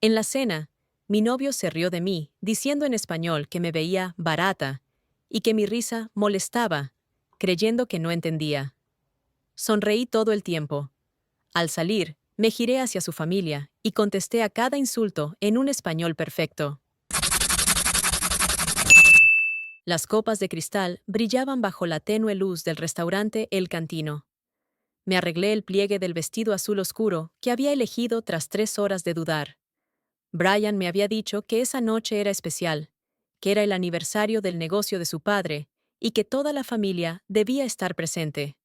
En la cena, mi novio se rió de mí, diciendo en español que me veía barata y que mi risa molestaba, creyendo que no entendía. Sonreí todo el tiempo. Al salir, me giré hacia su familia y contesté a cada insulto en un español perfecto. Las copas de cristal brillaban bajo la tenue luz del restaurante El Cantino. Me arreglé el pliegue del vestido azul oscuro que había elegido tras 3 horas de dudar. Brian me había dicho que esa noche era especial, que era el aniversario del negocio de su padre y que toda la familia debía estar presente.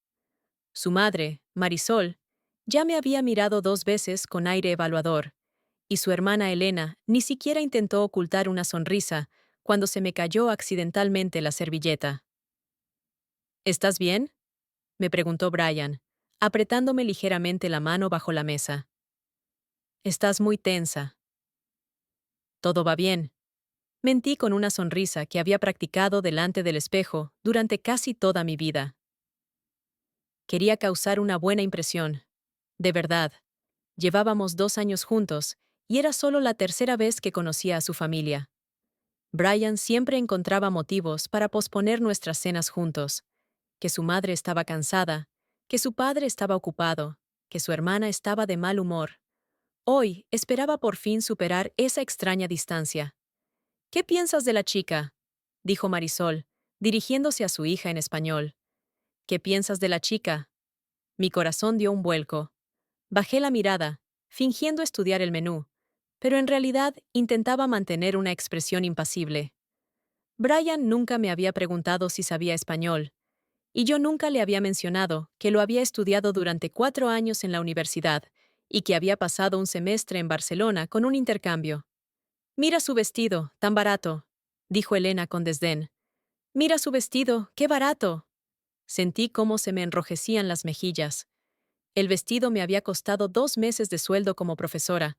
Su madre, Marisol, ya me había mirado 2 veces con aire evaluador, y su hermana Elena ni siquiera intentó ocultar una sonrisa cuando se me cayó accidentalmente la servilleta. ¿Estás bien?, me preguntó Brian, apretándome ligeramente la mano bajo la mesa. Estás muy tensa. Todo va bien. Mentí con una sonrisa que había practicado delante del espejo durante casi toda mi vida. Quería causar una buena impresión. De verdad. Llevábamos 2 años juntos, y era solo la tercera vez que conocía a su familia. Brian siempre encontraba motivos para posponer nuestras cenas juntos, que su madre estaba cansada, que su padre estaba ocupado, que su hermana estaba de mal humor. Hoy esperaba por fin superar esa extraña distancia. ¿Qué piensas de la chica?, dijo Marisol, dirigiéndose a su hija en español. ¿Qué piensas de la chica? Mi corazón dio un vuelco. Bajé la mirada, fingiendo estudiar el menú, pero en realidad intentaba mantener una expresión impasible. Brian nunca me había preguntado si sabía español, y yo nunca le había mencionado que lo había estudiado durante 4 años en la universidad y que había pasado un semestre en Barcelona con un intercambio. «Mira su vestido, tan barato», dijo Elena con desdén. «Mira su vestido, qué barato». Sentí cómo se me enrojecían las mejillas. El vestido me había costado 2 meses de sueldo como profesora.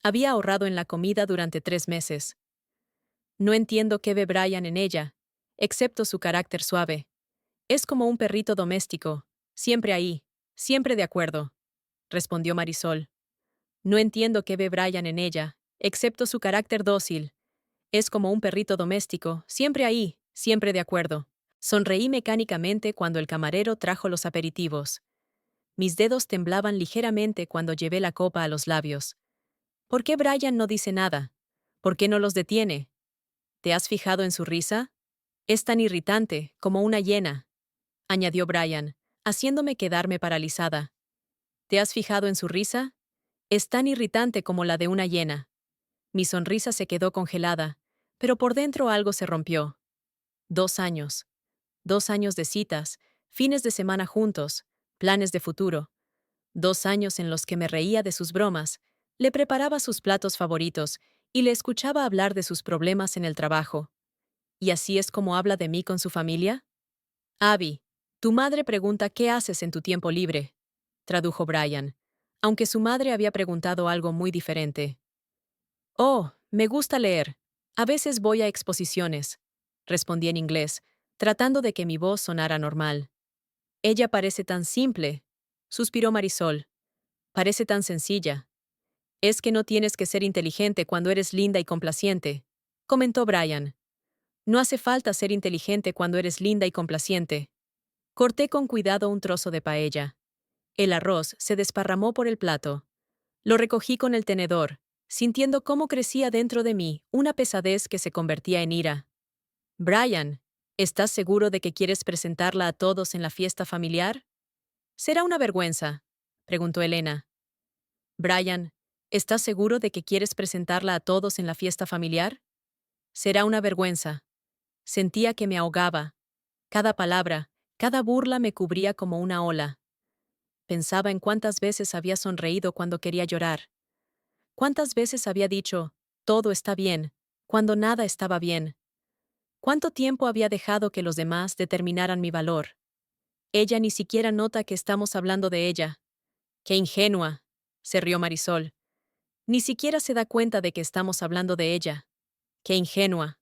Había ahorrado en la comida durante 3 meses. No entiendo qué ve Brian en ella, excepto su carácter suave. Es como un perrito doméstico, siempre ahí, siempre de acuerdo, respondió Marisol. No entiendo qué ve Brian en ella, excepto su carácter dócil. Es como un perrito doméstico, siempre ahí, siempre de acuerdo. Sonreí mecánicamente cuando el camarero trajo los aperitivos. Mis dedos temblaban ligeramente cuando llevé la copa a los labios. ¿Por qué Brian no dice nada? ¿Por qué no los detiene? ¿Te has fijado en su risa? Es tan irritante, como una hiena, añadió Brian, haciéndome quedarme paralizada. ¿Te has fijado en su risa? Es tan irritante como la de una hiena. Mi sonrisa se quedó congelada, pero por dentro algo se rompió. 2 años. 2 años de citas, fines de semana juntos, planes de futuro. 2 años en los que me reía de sus bromas, le preparaba sus platos favoritos y le escuchaba hablar de sus problemas en el trabajo. ¿Y así es como habla de mí con su familia? Abby, tu madre pregunta qué haces en tu tiempo libre, tradujo Brian, aunque su madre había preguntado algo muy diferente. Oh, me gusta leer. A veces voy a exposiciones, respondí en inglés, tratando de que mi voz sonara normal. Ella parece tan simple, suspiró Marisol. Parece tan sencilla. Es que no tienes que ser inteligente cuando eres linda y complaciente, comentó Brian. No hace falta ser inteligente cuando eres linda y complaciente. Corté con cuidado un trozo de paella. El arroz se desparramó por el plato. Lo recogí con el tenedor, sintiendo cómo crecía dentro de mí una pesadez que se convertía en ira. Brian, ¿estás seguro de que quieres presentarla a todos en la fiesta familiar? Será una vergüenza, preguntó Elena. Brian, ¿estás seguro de que quieres presentarla a todos en la fiesta familiar? Será una vergüenza. Sentía que me ahogaba. Cada palabra, cada burla me cubría como una ola. Pensaba en cuántas veces había sonreído cuando quería llorar. Cuántas veces había dicho, todo está bien, cuando nada estaba bien. Cuánto tiempo había dejado que los demás determinaran mi valor. Ella ni siquiera nota que estamos hablando de ella. ¡Qué ingenua!, se rió Marisol. Ni siquiera se da cuenta de que estamos hablando de ella. ¡Qué ingenua!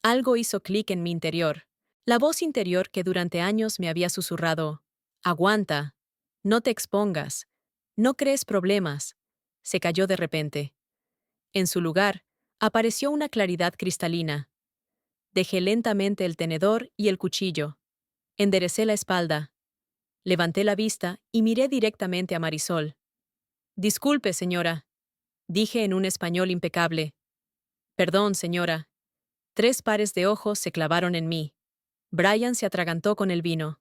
Algo hizo clic en mi interior. La voz interior que durante años me había susurrado, «Aguanta, no te expongas, no crees problemas», se cayó de repente. En su lugar, apareció una claridad cristalina. Dejé lentamente el tenedor y el cuchillo. Enderecé la espalda. Levanté la vista y miré directamente a Marisol. Disculpe, señora, dije en un español impecable. Perdón, señora. 3 pares de ojos se clavaron en mí. Brian se atragantó con el vino.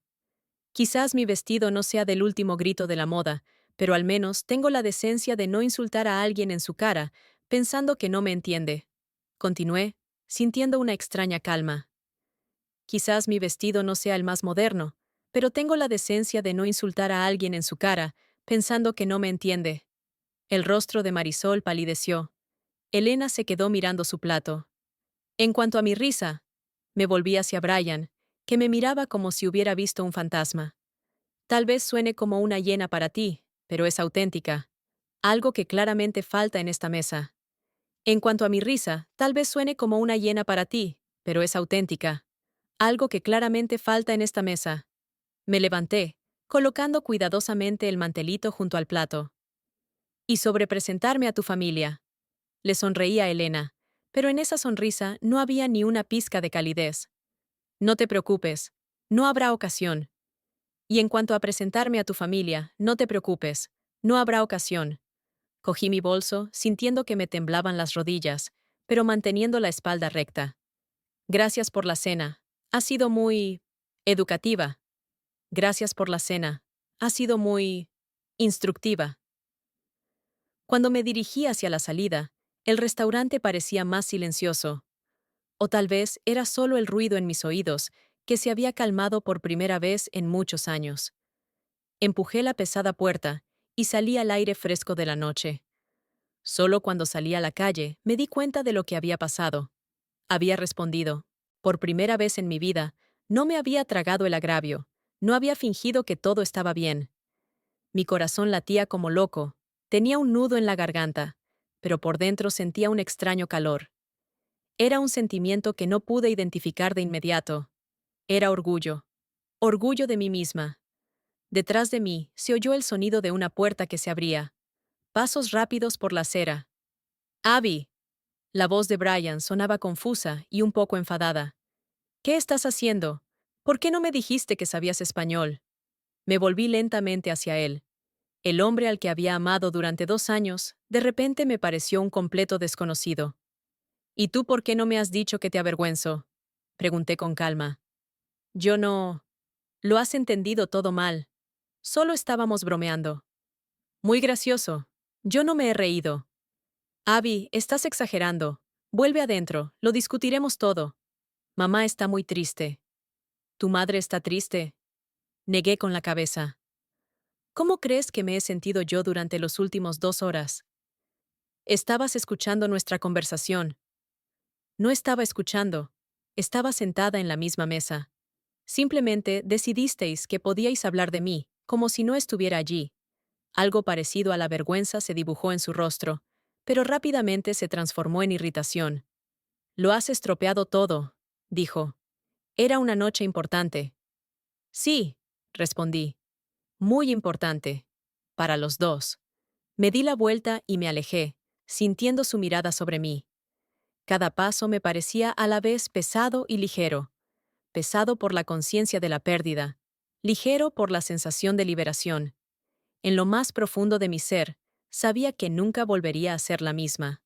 Quizás mi vestido no sea del último grito de la moda, pero al menos tengo la decencia de no insultar a alguien en su cara, pensando que no me entiende. Continué, sintiendo una extraña calma. Quizás mi vestido no sea el más moderno, pero tengo la decencia de no insultar a alguien en su cara, pensando que no me entiende. El rostro de Marisol palideció. Elena se quedó mirando su plato. En cuanto a mi risa, me volví hacia Brian, que me miraba como si hubiera visto un fantasma. Tal vez suene como una hiena para ti, pero es auténtica. Algo que claramente falta en esta mesa. En cuanto a mi risa, tal vez suene como una hiena para ti, pero es auténtica. Algo que claramente falta en esta mesa. Me levanté, colocando cuidadosamente el mantelito junto al plato. Y sobre presentarme a tu familia. Le sonreí a Elena, pero en esa sonrisa no había ni una pizca de calidez. No te preocupes, no habrá ocasión. Y en cuanto a presentarme a tu familia, no te preocupes, no habrá ocasión. Cogí mi bolso, sintiendo que me temblaban las rodillas, pero manteniendo la espalda recta. Gracias por la cena. Ha sido muy educativa. Gracias por la cena. Ha sido muy instructiva. Cuando me dirigí hacia la salida, el restaurante parecía más silencioso. O tal vez era solo el ruido en mis oídos, que se había calmado por primera vez en muchos años. Empujé la pesada puerta y salí al aire fresco de la noche. Solo cuando salí a la calle me di cuenta de lo que había pasado. Había respondido. Por primera vez en mi vida, no me había tragado el agravio, no había fingido que todo estaba bien. Mi corazón latía como loco, tenía un nudo en la garganta, pero por dentro sentía un extraño calor. Era un sentimiento que no pude identificar de inmediato. Era orgullo. Orgullo de mí misma. Detrás de mí se oyó el sonido de una puerta que se abría. Pasos rápidos por la acera. Abby. La voz de Brian sonaba confusa y un poco enfadada. ¿Qué estás haciendo? ¿Por qué no me dijiste que sabías español? Me volví lentamente hacia él. El hombre al que había amado durante 2 años, de repente me pareció un completo desconocido. ¿Y tú por qué no me has dicho que te avergüenzo? Pregunté con calma. Yo no. Lo has entendido todo mal. Solo estábamos bromeando. Muy gracioso. Yo no me he reído. Abby, estás exagerando. Vuelve adentro, lo discutiremos todo. Mamá está muy triste. ¿Tu madre está triste? Negué con la cabeza. ¿Cómo crees que me he sentido yo durante los últimos 2 horas? Estabas escuchando nuestra conversación. No estaba escuchando. Estaba sentada en la misma mesa. Simplemente decidisteis que podíais hablar de mí, como si no estuviera allí. Algo parecido a la vergüenza se dibujó en su rostro, pero rápidamente se transformó en irritación. Lo has estropeado todo, dijo. Era una noche importante. Sí, respondí. Muy importante. Para los dos. Me di la vuelta y me alejé, sintiendo su mirada sobre mí. Cada paso me parecía a la vez pesado y ligero. Pesado por la conciencia de la pérdida, ligero por la sensación de liberación. En lo más profundo de mi ser, sabía que nunca volvería a ser la misma.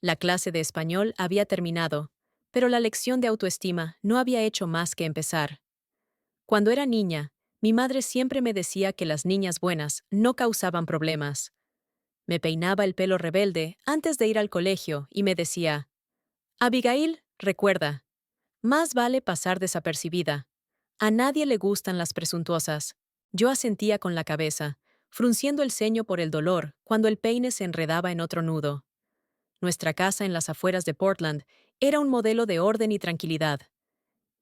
La clase de español había terminado, pero la lección de autoestima no había hecho más que empezar. Cuando era niña, mi madre siempre me decía que las niñas buenas no causaban problemas. Me peinaba el pelo rebelde antes de ir al colegio y me decía, Abigail, recuerda, más vale pasar desapercibida. A nadie le gustan las presuntuosas. Yo asentía con la cabeza, frunciendo el ceño por el dolor cuando el peine se enredaba en otro nudo. Nuestra casa en las afueras de Portland era un modelo de orden y tranquilidad.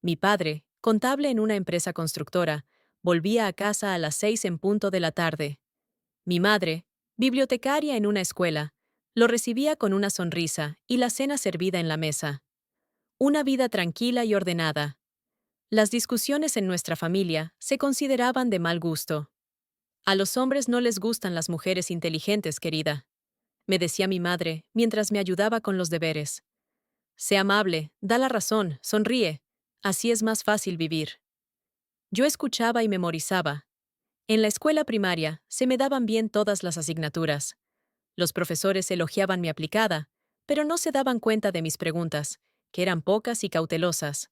Mi padre, contable en una empresa constructora, volvía a casa a las 6 en punto de la tarde. Mi madre, bibliotecaria en una escuela, lo recibía con una sonrisa y la cena servida en la mesa. Una vida tranquila y ordenada. Las discusiones en nuestra familia se consideraban de mal gusto. A los hombres no les gustan las mujeres inteligentes, querida. me decía mi madre, mientras me ayudaba con los deberes. Sé amable, da la razón, sonríe. Así es más fácil vivir. Yo escuchaba y memorizaba. En la escuela primaria se me daban bien todas las asignaturas. Los profesores elogiaban mi aplicada, pero no se daban cuenta de mis preguntas, que eran pocas y cautelosas.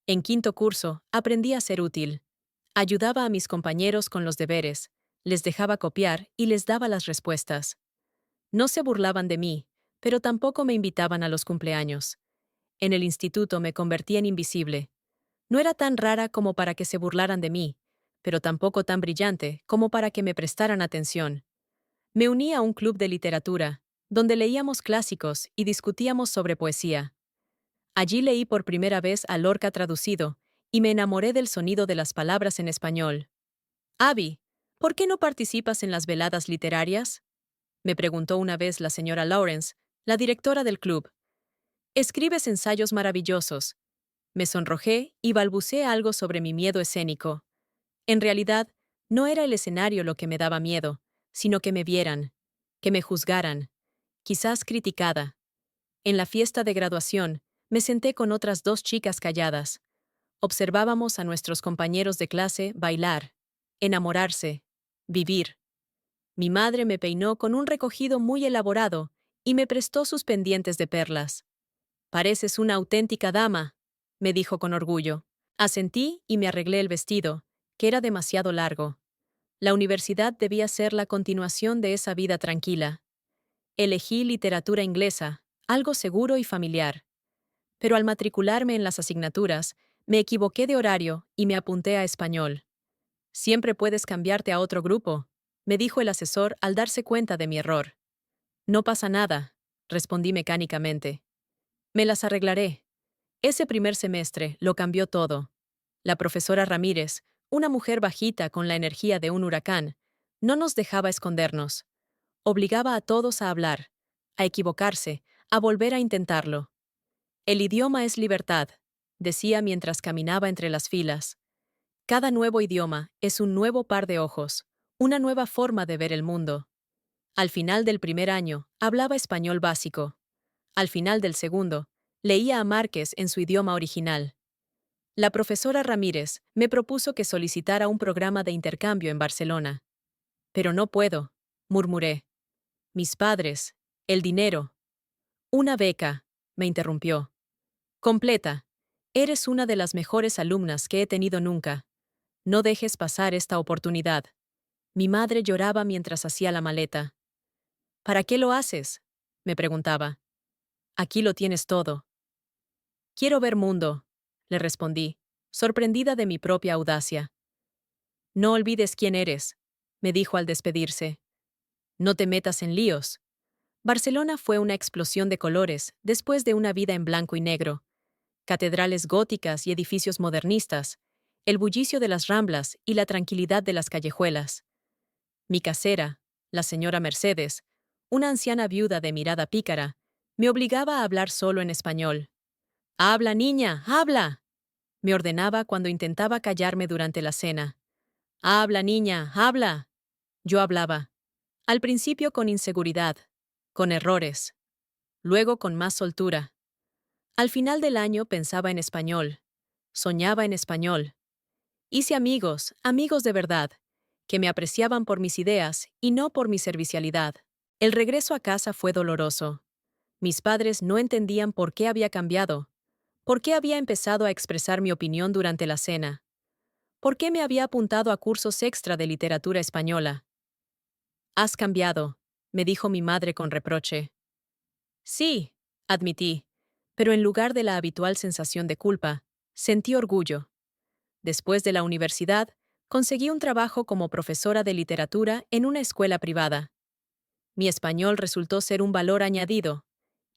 En quinto curso aprendí a ser útil. Ayudaba a mis compañeros con los deberes, les dejaba copiar y les daba las respuestas. No se burlaban de mí, pero tampoco me invitaban a los cumpleaños. En el instituto me convertí en invisible. No era tan rara como para que se burlaran de mí, pero tampoco tan brillante como para que me prestaran atención. Me uní a un club de literatura, donde leíamos clásicos y discutíamos sobre poesía. Allí leí por primera vez a Lorca traducido, y me enamoré del sonido de las palabras en español. Abby, ¿por qué no participas en las veladas literarias? Me preguntó una vez la señora Lawrence, la directora del club. Escribes ensayos maravillosos. Me sonrojé y balbuceé algo sobre mi miedo escénico. En realidad, no era el escenario lo que me daba miedo, sino que me vieran, que me juzgaran, quizás criticada. En la fiesta de graduación, me senté con otras dos chicas calladas. Observábamos a nuestros compañeros de clase bailar, enamorarse, vivir. Mi madre me peinó con un recogido muy elaborado y me prestó sus pendientes de perlas. «Pareces una auténtica dama», me dijo con orgullo. Asentí y me arreglé el vestido, que era demasiado largo. La universidad debía ser la continuación de esa vida tranquila. Elegí literatura inglesa, algo seguro y familiar. Pero al matricularme en las asignaturas, me equivoqué de horario y me apunté a español. «Siempre puedes cambiarte a otro grupo», me dijo el asesor al darse cuenta de mi error. «No pasa nada», respondí mecánicamente. «Me las arreglaré». Ese primer semestre lo cambió todo. La profesora Ramírez, una mujer bajita con la energía de un huracán, no nos dejaba escondernos. Obligaba a todos a hablar, a equivocarse, a volver a intentarlo. «El idioma es libertad», decía mientras caminaba entre las filas. Cada nuevo idioma es un nuevo par de ojos, una nueva forma de ver el mundo. Al final del primer año, hablaba español básico. Al final del segundo, leía a Márquez en su idioma original. La profesora Ramírez me propuso que solicitara un programa de intercambio en Barcelona. «Pero no puedo», murmuré. «Mis padres, el dinero». «Una beca», me interrumpió. «Completa. Eres una de las mejores alumnas que he tenido nunca. No dejes pasar esta oportunidad». Mi madre lloraba mientras hacía la maleta. «¿Para qué lo haces?», me preguntaba. «Aquí lo tienes todo». «Quiero ver mundo», le respondí, sorprendida de mi propia audacia. «No olvides quién eres», me dijo al despedirse. «No te metas en líos». Barcelona fue una explosión de colores después de una vida en blanco y negro. Catedrales góticas y edificios modernistas, el bullicio de las ramblas y la tranquilidad de las callejuelas. Mi casera, la señora Mercedes, una anciana viuda de mirada pícara, me obligaba a hablar solo en español. «¡Habla, niña, habla!», me ordenaba cuando intentaba callarme durante la cena. «¡Habla, niña, habla!». Yo hablaba. Al principio con inseguridad, con errores, luego con más soltura. Al final del año pensaba en español, soñaba en español. Hice amigos, amigos de verdad, que me apreciaban por mis ideas y no por mi servicialidad. El regreso a casa fue doloroso. Mis padres no entendían por qué había cambiado, por qué había empezado a expresar mi opinión durante la cena, por qué me había apuntado a cursos extra de literatura española. «Has cambiado», me dijo mi madre con reproche. «Sí», admití, pero en lugar de la habitual sensación de culpa, sentí orgullo. Después de la universidad, conseguí un trabajo como profesora de literatura en una escuela privada. Mi español resultó ser un valor añadido.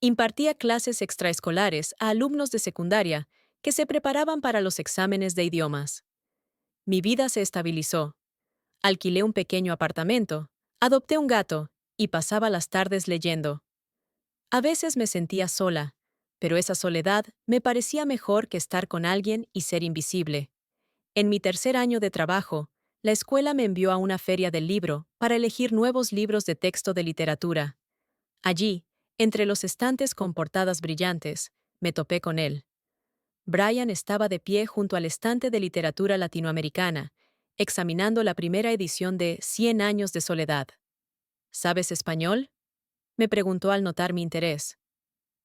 Impartía clases extraescolares a alumnos de secundaria que se preparaban para los exámenes de idiomas. Mi vida se estabilizó. Alquilé un pequeño apartamento, adopté un gato y pasaba las tardes leyendo. A veces me sentía sola, pero esa soledad me parecía mejor que estar con alguien y ser invisible. En mi tercer año de trabajo, la escuela me envió a una feria del libro para elegir nuevos libros de texto de literatura. Allí, entre los estantes con portadas brillantes, me topé con él. Brian estaba de pie junto al estante de literatura latinoamericana, examinando la primera edición de 100 años de soledad. ¿Sabes español?, me preguntó al notar mi interés.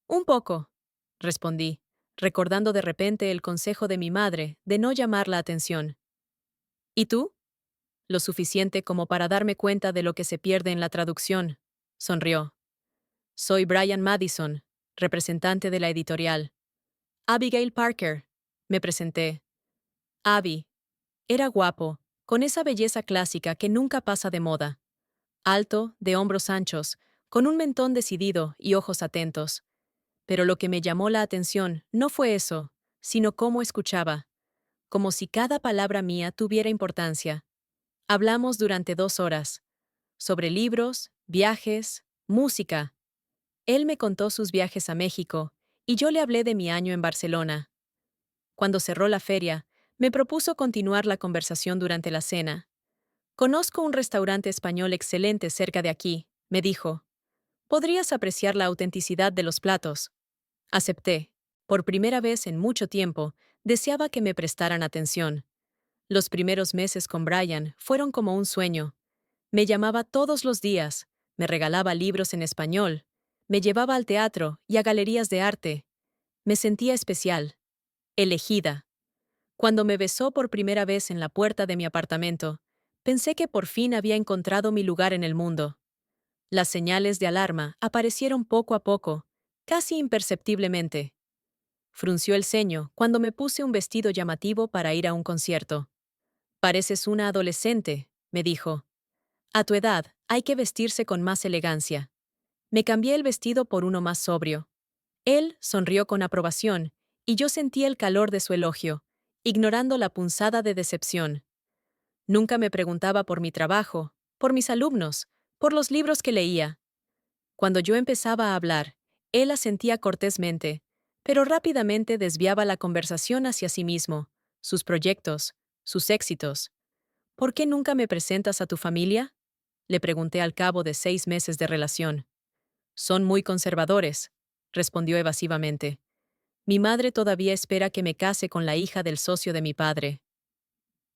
Un poco, respondí, recordando de repente el consejo de mi madre de no llamar la atención. ¿Y tú? Lo suficiente como para darme cuenta de lo que se pierde en la traducción, sonrió. Soy Brian Madison, representante de la editorial. Abigail Parker, me presenté. Abby. Era guapo, con esa belleza clásica que nunca pasa de moda. Alto, de hombros anchos, con un mentón decidido y ojos atentos. Pero lo que me llamó la atención no fue eso, sino cómo escuchaba, como si cada palabra mía tuviera importancia. Hablamos durante 2 horas, sobre libros, viajes, música. Él me contó sus viajes a México, y yo le hablé de mi año en Barcelona. Cuando cerró la feria, me propuso continuar la conversación durante la cena. Conozco un restaurante español excelente cerca de aquí, me dijo. Podrías apreciar la autenticidad de los platos. Acepté. Por primera vez en mucho tiempo, deseaba que me prestaran atención. Los primeros meses con Brian fueron como un sueño. Me llamaba todos los días, me regalaba libros en español, me llevaba al teatro y a galerías de arte. Me sentía especial, elegida. Cuando me besó por primera vez en la puerta de mi apartamento, pensé que por fin había encontrado mi lugar en el mundo. Las señales de alarma aparecieron poco a poco, casi imperceptiblemente. Frunció el ceño cuando me puse un vestido llamativo para ir a un concierto. Pareces una adolescente, me dijo. A tu edad, hay que vestirse con más elegancia. Me cambié el vestido por uno más sobrio. Él sonrió con aprobación, y yo sentí el calor de su elogio, ignorando la punzada de decepción. Nunca me preguntaba por mi trabajo, por mis alumnos, por los libros que leía. Cuando yo empezaba a hablar, él asentía cortésmente, pero rápidamente desviaba la conversación hacia sí mismo, sus proyectos, sus éxitos. ¿Por qué nunca me presentas a tu familia?, le pregunté al cabo de 6 meses de relación. Son muy conservadores, respondió evasivamente. Mi madre todavía espera que me case con la hija del socio de mi padre.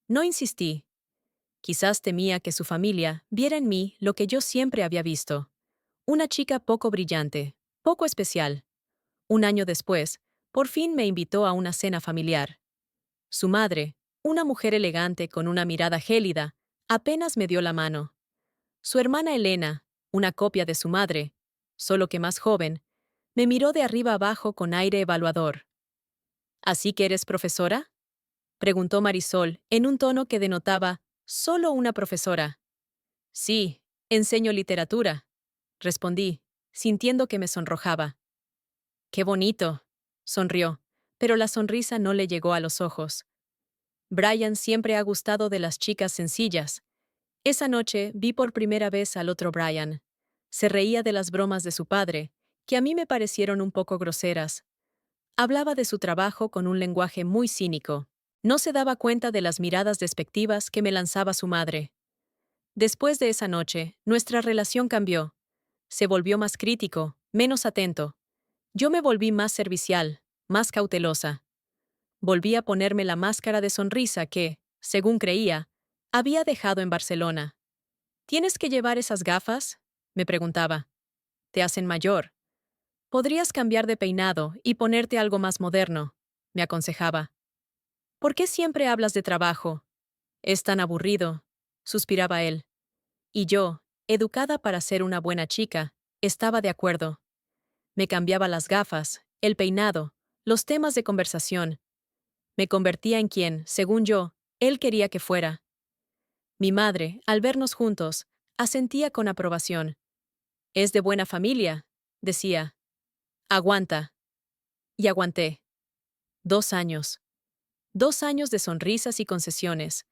No insistí. Quizás temía que su familia viera en mí lo que yo siempre había visto. Una chica poco brillante, poco especial. Un año después, por fin me invitó a una cena familiar. Su madre, una mujer elegante con una mirada gélida, apenas me dio la mano. Su hermana Elena, una copia de su madre, solo que más joven, me miró de arriba abajo con aire evaluador. ¿Así que eres profesora?, preguntó Marisol en un tono que denotaba solo una profesora. Sí, enseño literatura, respondí, sintiendo que me sonrojaba. Qué bonito, sonrió, pero la sonrisa no le llegó a los ojos. Brian siempre ha gustado de las chicas sencillas. Esa noche vi por primera vez al otro Brian. Se reía de las bromas de su padre, que a mí me parecieron un poco groseras. Hablaba de su trabajo con un lenguaje muy cínico. No se daba cuenta de las miradas despectivas que me lanzaba su madre. Después de esa noche, nuestra relación cambió. Se volvió más crítico, menos atento. Yo me volví más servicial, más cautelosa. Volví a ponerme la máscara de sonrisa que, según creía, había dejado en Barcelona. ¿Tienes que llevar esas gafas?, me preguntaba. Te hacen mayor. Podrías cambiar de peinado y ponerte algo más moderno, me aconsejaba. ¿Por qué siempre hablas de trabajo? Es tan aburrido, suspiraba él. Y yo, educada para ser una buena chica, estaba de acuerdo. Me cambiaba las gafas, el peinado, los temas de conversación. Me convertía en quien, según yo, él quería que fuera. Mi madre, al vernos juntos, asentía con aprobación. Es de buena familia, decía. Aguanta. Y aguanté. 2 años. 2 años de sonrisas y concesiones.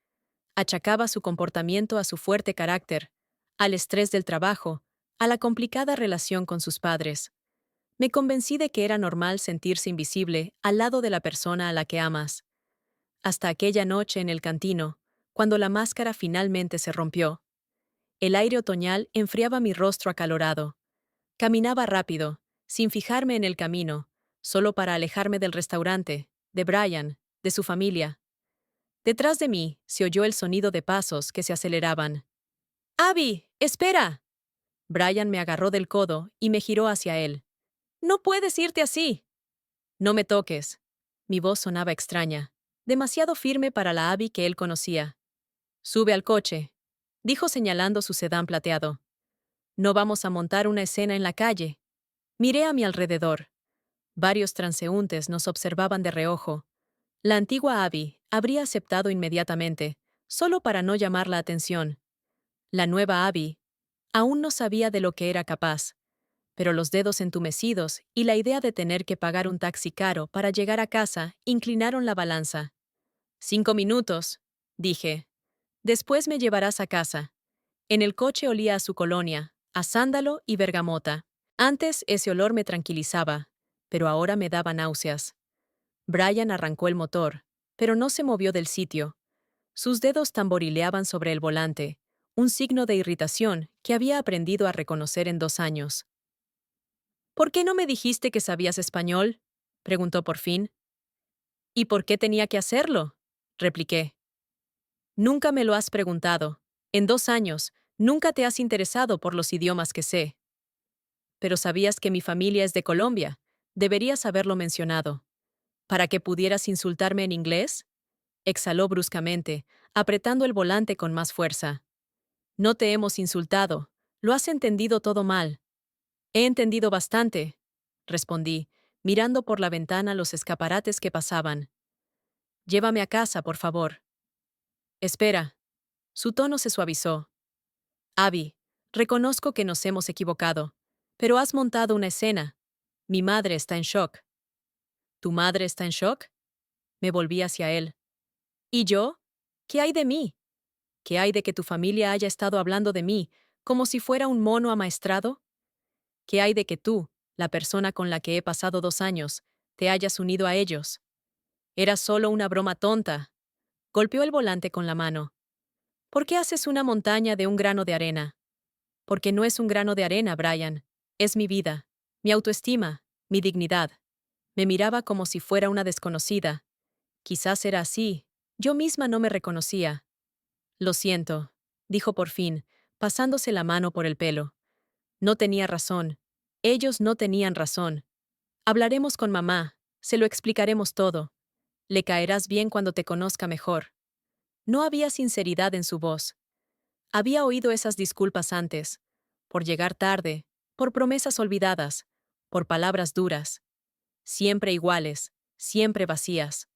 Achacaba su comportamiento a su fuerte carácter, al estrés del trabajo, a la complicada relación con sus padres. Me convencí de que era normal sentirse invisible al lado de la persona a la que amas. Hasta aquella noche en el cantino, cuando la máscara finalmente se rompió. El aire otoñal enfriaba mi rostro acalorado. Caminaba rápido, sin fijarme en el camino, solo para alejarme del restaurante, de Brian, de su familia. Detrás de mí se oyó el sonido de pasos que se aceleraban. ¡Abby! ¡Espera! Brian me agarró del codo y me giró hacia él. ¡No puedes irte así! No me toques. Mi voz sonaba extraña, demasiado firme para la Abby que él conocía. Sube al coche, dijo señalando su sedán plateado. No vamos a montar una escena en la calle. Miré a mi alrededor. Varios transeúntes nos observaban de reojo. La antigua Abby habría aceptado inmediatamente, solo para no llamar la atención. La nueva Abby aún no sabía de lo que era capaz, pero los dedos entumecidos y la idea de tener que pagar un taxi caro para llegar a casa inclinaron la balanza. 5 minutos, dije. Después me llevarás a casa. En el coche olía a su colonia, a sándalo y bergamota. Antes ese olor me tranquilizaba, pero ahora me daba náuseas. Brian arrancó el motor, pero no se movió del sitio. Sus dedos tamborileaban sobre el volante, un signo de irritación que había aprendido a reconocer en 2 años. ¿Por qué no me dijiste que sabías español?, preguntó por fin. ¿Y por qué tenía que hacerlo?, repliqué. Nunca me lo has preguntado. En 2 años, nunca te has interesado por los idiomas que sé. Pero sabías que mi familia es de Colombia. Deberías haberlo mencionado. ¿Para que pudieras insultarme en inglés? Exhaló bruscamente, apretando el volante con más fuerza. No te hemos insultado. Lo has entendido todo mal. He entendido bastante, respondí, mirando por la ventana los escaparates que pasaban. Llévame a casa, por favor. Espera. Su tono se suavizó. Abby, reconozco que nos hemos equivocado, pero has montado una escena. Mi madre está en shock. ¿Tu madre está en shock? Me volví hacia él. ¿Y yo? ¿Qué hay de mí? ¿Qué hay de que tu familia haya estado hablando de mí como si fuera un mono amaestrado? ¿Qué hay de que tú, la persona con la que he pasado 2 años, te hayas unido a ellos? Era solo una broma tonta. Golpeó el volante con la mano. ¿Por qué haces una montaña de un grano de arena? Porque no es un grano de arena, Brian. Es mi vida, mi autoestima, mi dignidad. Me miraba como si fuera una desconocida. Quizás era así. Yo misma no me reconocía. Lo siento, dijo por fin, pasándose la mano por el pelo. No tenía razón. Ellos no tenían razón. Hablaremos con mamá, se lo explicaremos todo. Le caerás bien cuando te conozca mejor. No había sinceridad en su voz. Había oído esas disculpas antes, por llegar tarde, por promesas olvidadas, por palabras duras. Siempre iguales, siempre vacías.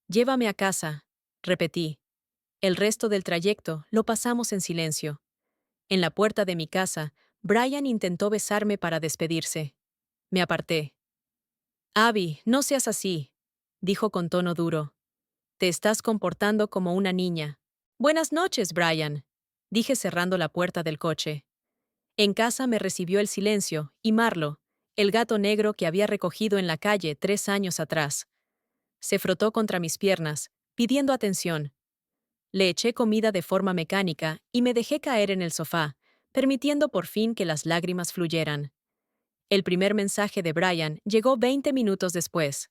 Llévame a casa, repetí. El resto del trayecto lo pasamos en silencio. En la puerta de mi casa, Brian intentó besarme para despedirse. Me aparté. Abby, no seas así, dijo con tono duro. Te estás comportando como una niña. Buenas noches, Brian, dije cerrando la puerta del coche. En casa me recibió el silencio y Marlo, el gato negro que había recogido en la calle 3 años atrás. Se frotó contra mis piernas, pidiendo atención. Le eché comida de forma mecánica y me dejé caer en el sofá, permitiendo por fin que las lágrimas fluyeran. El primer mensaje de Brian llegó 20 minutos después.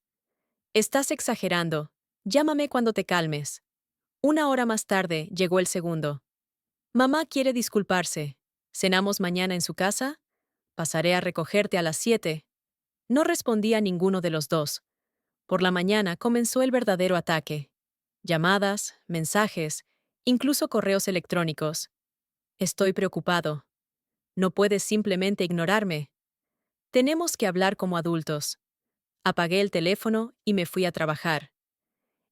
Estás exagerando. Llámame cuando te calmes. 1 hora más tarde llegó el segundo. Mamá quiere disculparse. ¿Cenamos mañana en su casa? Pasaré a recogerte a las 7. No respondí a ninguno de los dos. Por la mañana comenzó el verdadero ataque. Llamadas, mensajes, incluso correos electrónicos. Estoy preocupado. No puedes simplemente ignorarme. Tenemos que hablar como adultos. Apagué el teléfono y me fui a trabajar.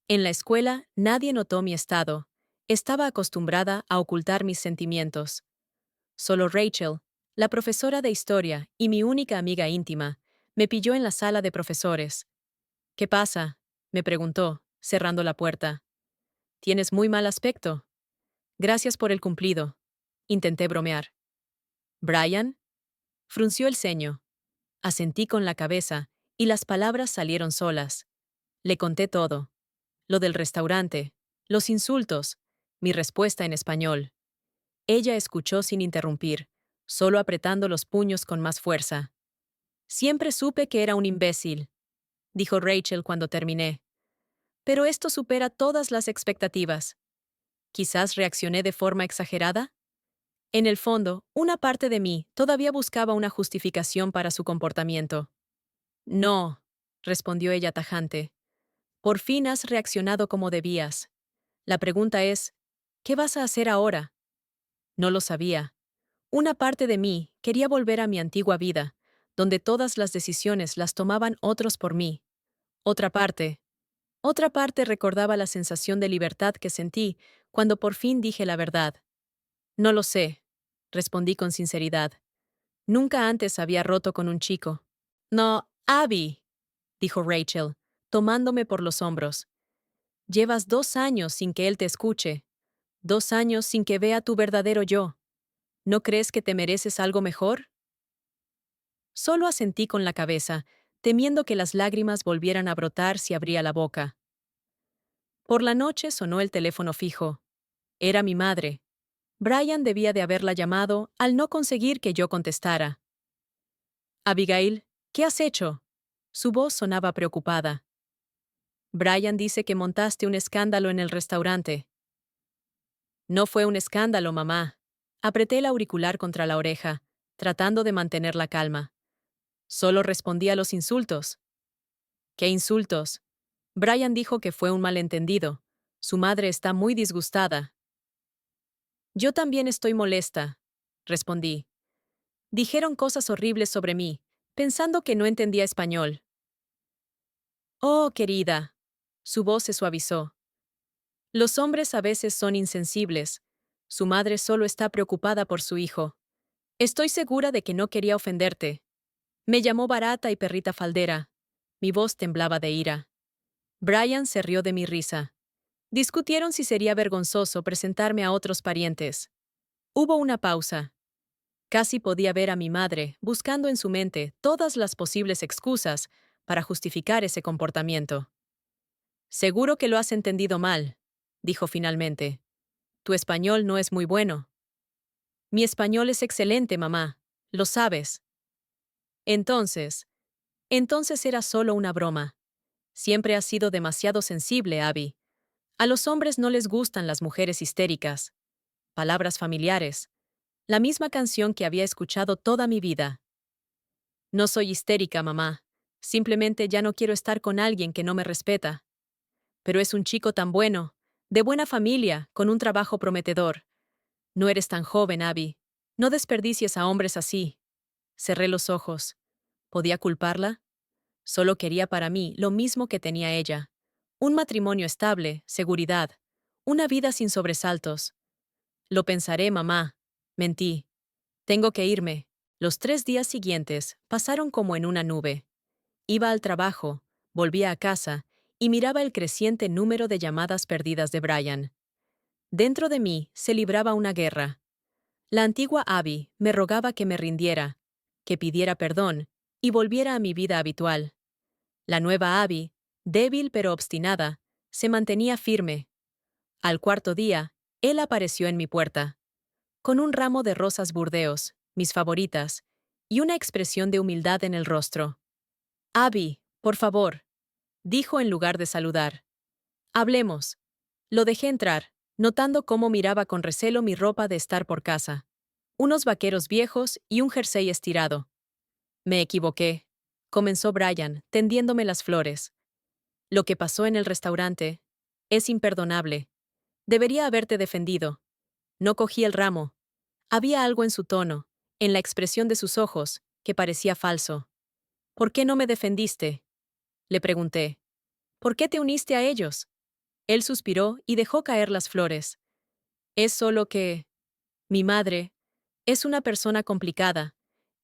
En la escuela nadie notó mi estado. Estaba acostumbrada a ocultar mis sentimientos. Solo Rachel, la profesora de historia y mi única amiga íntima, me pilló en la sala de profesores. ¿Qué pasa?, me preguntó, cerrando la puerta. Tienes muy mal aspecto. Gracias por el cumplido. Intenté bromear. ¿Brian? Frunció el ceño. Asentí con la cabeza y las palabras salieron solas. Le conté todo. Lo del restaurante, los insultos, mi respuesta en español. Ella escuchó sin interrumpir, solo apretando los puños con más fuerza. Siempre supe que era un imbécil, dijo Rachel cuando terminé. Pero esto supera todas las expectativas. Quizás reaccioné de forma exagerada. En el fondo, una parte de mí todavía buscaba una justificación para su comportamiento. No, respondió ella tajante. Por fin has reaccionado como debías. La pregunta es, ¿qué vas a hacer ahora? No lo sabía. Una parte de mí quería volver a mi antigua vida, donde todas las decisiones las tomaban otros por mí. Otra parte recordaba la sensación de libertad que sentí cuando por fin dije la verdad. No lo sé, respondí con sinceridad. Nunca antes había roto con un chico. No, Abby, dijo Rachel, tomándome por los hombros. Llevas 2 años sin que él te escuche, 2 años sin que vea tu verdadero yo. ¿No crees que te mereces algo mejor? Solo asentí con la cabeza, temiendo que las lágrimas volvieran a brotar si abría la boca. Por la noche sonó el teléfono fijo. Era mi madre. Brian debía de haberla llamado al no conseguir que yo contestara. Abigail, ¿qué has hecho? Su voz sonaba preocupada. Brian dice que montaste un escándalo en el restaurante. No fue un escándalo, mamá. Apreté el auricular contra la oreja, tratando de mantener la calma. Solo respondí a los insultos. ¿Qué insultos? Brian dijo que fue un malentendido. Su madre está muy disgustada. Yo también estoy molesta, respondí. Dijeron cosas horribles sobre mí, pensando que no entendía español. Oh, querida. Su voz se suavizó. Los hombres a veces son insensibles. Su madre solo está preocupada por su hijo. Estoy segura de que no quería ofenderte. Me llamó barata y perrita faldera. Mi voz temblaba de ira. Brian se rió de mi risa. Discutieron si sería vergonzoso presentarme a otros parientes. Hubo una pausa. Casi podía ver a mi madre buscando en su mente todas las posibles excusas para justificar ese comportamiento. Seguro que lo has entendido mal, dijo finalmente. Tu español no es muy bueno. Mi español es excelente, mamá. Lo sabes. Entonces era solo una broma. Siempre has sido demasiado sensible, Abby. A los hombres no les gustan las mujeres histéricas. Palabras familiares. La misma canción que había escuchado toda mi vida. No soy histérica, mamá. Simplemente ya no quiero estar con alguien que no me respeta. Pero es un chico tan bueno, de buena familia, con un trabajo prometedor. No eres tan joven, Abby. No desperdicies a hombres así. Cerré los ojos. ¿Podía culparla? Solo quería para mí lo mismo que tenía ella. Un matrimonio estable, seguridad, una vida sin sobresaltos. Lo pensaré, mamá. Mentí. Tengo que irme. Los 3 días siguientes pasaron como en una nube. Iba al trabajo, volvía a casa y miraba el creciente número de llamadas perdidas de Brian. Dentro de mí se libraba una guerra. La antigua Abby me rogaba que me rindiera, que pidiera perdón y volviera a mi vida habitual. La nueva Abby, débil pero obstinada, se mantenía firme. Al cuarto día, él apareció en mi puerta, con un ramo de rosas burdeos, mis favoritas, y una expresión de humildad en el rostro. Abby, por favor, dijo en lugar de saludar. Hablemos. Lo dejé entrar, notando cómo miraba con recelo mi ropa de estar por casa. Unos vaqueros viejos y un jersey estirado. Me equivoqué, comenzó Brian, tendiéndome las flores. Lo que pasó en el restaurante es imperdonable. Debería haberte defendido. No cogí el ramo. Había algo en su tono, en la expresión de sus ojos, que parecía falso. ¿Por qué no me defendiste? Le pregunté. ¿Por qué te uniste a ellos? Él suspiró y dejó caer las flores. Es solo que... Mi madre es una persona complicada.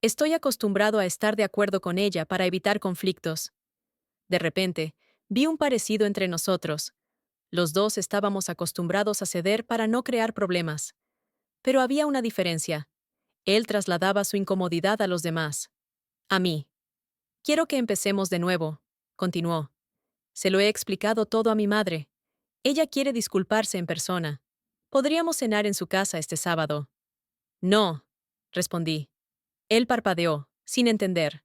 Estoy acostumbrado a estar de acuerdo con ella para evitar conflictos. De repente, vi un parecido entre nosotros. Los dos estábamos acostumbrados a ceder para no crear problemas. Pero había una diferencia. Él trasladaba su incomodidad a los demás. A mí. Quiero que empecemos de nuevo, continuó. Se lo he explicado todo a mi madre. Ella quiere disculparse en persona. Podríamos cenar en su casa este sábado. No, respondí. Él parpadeó, sin entender.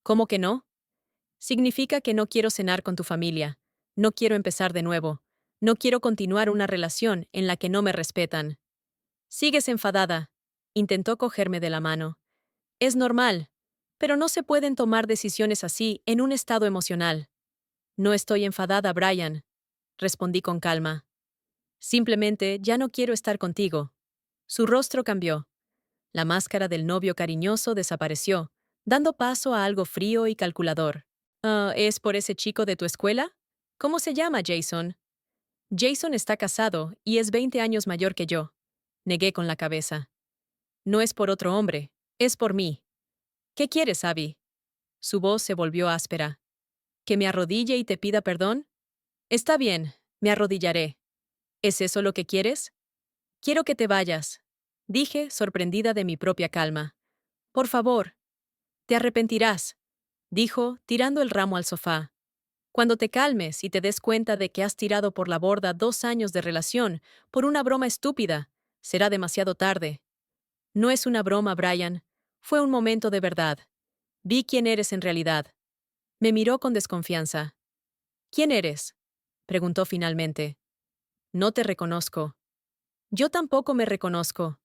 ¿Cómo que no? Significa que no quiero cenar con tu familia. No quiero empezar de nuevo. No quiero continuar una relación en la que no me respetan. Sigues enfadada. Intentó cogerme de la mano. Es normal, pero no se pueden tomar decisiones así en un estado emocional. No estoy enfadada, Brian, respondí con calma. Simplemente ya no quiero estar contigo. Su rostro cambió. La máscara del novio cariñoso desapareció, dando paso a algo frío y calculador. Ah, ¿es por ese chico de tu escuela? ¿Cómo se llama, Jason? Jason está casado y es 20 años mayor que yo. Negué con la cabeza. No es por otro hombre, es por mí. ¿Qué quieres, Abby? Su voz se volvió áspera. ¿Que me arrodille y te pida perdón? Está bien, me arrodillaré. ¿Es eso lo que quieres? Quiero que te vayas, dije, sorprendida de mi propia calma. Por favor. Te arrepentirás, dijo, tirando el ramo al sofá. Cuando te calmes y te des cuenta de que has tirado por la borda 2 años de relación por una broma estúpida, será demasiado tarde. No es una broma, Brian. Fue un momento de verdad. Vi quién eres en realidad. Me miró con desconfianza. ¿Quién eres? Preguntó finalmente. No te reconozco. Yo tampoco me reconozco,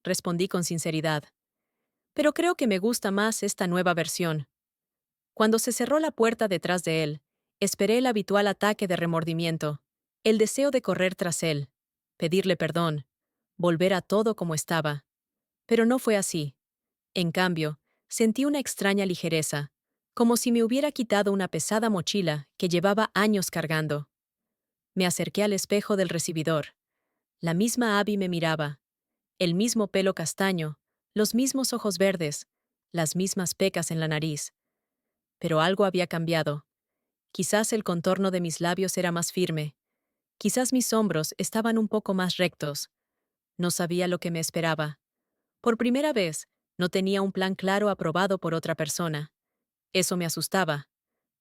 respondí con sinceridad. Pero creo que me gusta más esta nueva versión. Cuando se cerró la puerta detrás de él, esperé el habitual ataque de remordimiento, el deseo de correr tras él, pedirle perdón, volver a todo como estaba. Pero no fue así. En cambio, sentí una extraña ligereza, como si me hubiera quitado una pesada mochila que llevaba años cargando. Me acerqué al espejo del recibidor. La misma Abby me miraba. El mismo pelo castaño, los mismos ojos verdes, las mismas pecas en la nariz. Pero algo había cambiado. Quizás el contorno de mis labios era más firme. Quizás mis hombros estaban un poco más rectos. No sabía lo que me esperaba. Por primera vez, no tenía un plan claro aprobado por otra persona. Eso me asustaba.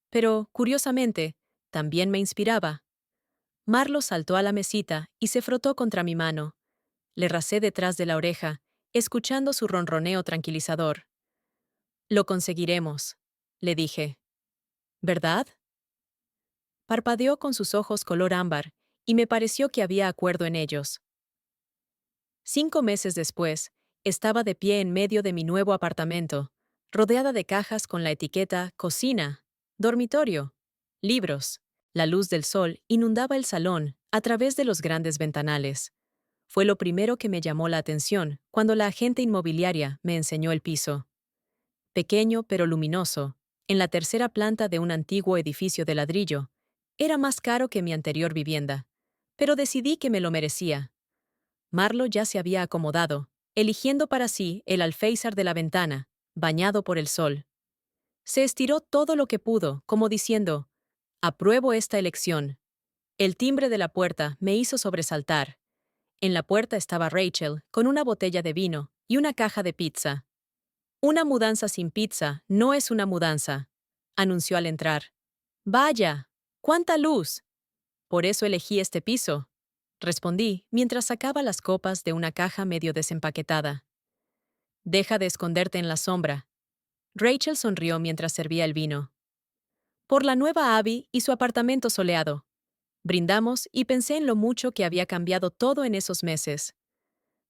Pero, curiosamente, también me inspiraba. Marlo saltó a la mesita y se frotó contra mi mano. Le rasé detrás de la oreja, escuchando su ronroneo tranquilizador. Lo conseguiremos, le dije. ¿Verdad? Parpadeó con sus ojos color ámbar, y me pareció que había acuerdo en ellos. 5 meses después, estaba de pie en medio de mi nuevo apartamento, rodeada de cajas con la etiqueta cocina, dormitorio, libros. La luz del sol inundaba el salón a través de los grandes ventanales. Fue lo primero que me llamó la atención cuando la agente inmobiliaria me enseñó el piso. Pequeño pero luminoso, en la tercera planta de un antiguo edificio de ladrillo. Era más caro que mi anterior vivienda, pero decidí que me lo merecía. Marlo ya se había acomodado, eligiendo para sí el alféizar de la ventana, bañado por el sol. Se estiró todo lo que pudo, como diciendo, «Apruebo esta elección». El timbre de la puerta me hizo sobresaltar. En la puerta estaba Rachel, con una botella de vino y una caja de pizza. «Una mudanza sin pizza no es una mudanza», anunció al entrar. «Vaya, cuánta luz. Por eso elegí este piso», respondí mientras sacaba las copas de una caja medio desempaquetada. «Deja de esconderte en la sombra». Rachel sonrió mientras servía el vino. «Por la nueva Abby y su apartamento soleado». Brindamos y pensé en lo mucho que había cambiado todo en esos meses.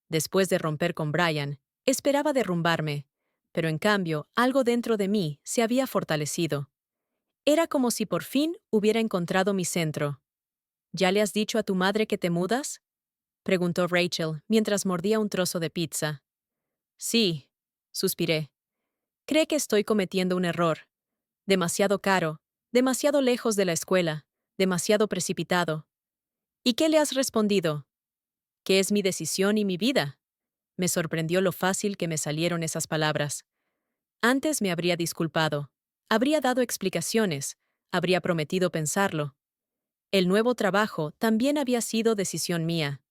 Después de romper con Brian, esperaba derrumbarme, pero en cambio algo dentro de mí se había fortalecido. Era como si por fin hubiera encontrado mi centro. ¿Ya le has dicho a tu madre que te mudas?, preguntó Rachel mientras mordía un trozo de pizza. Sí, suspiré. Cree que estoy cometiendo un error. Demasiado caro, demasiado lejos de la escuela, demasiado precipitado. ¿Y qué le has respondido? Que es mi decisión y mi vida. Me sorprendió lo fácil que me salieron esas palabras. Antes me habría disculpado, habría dado explicaciones, habría prometido pensarlo. El nuevo trabajo también había sido decisión mía.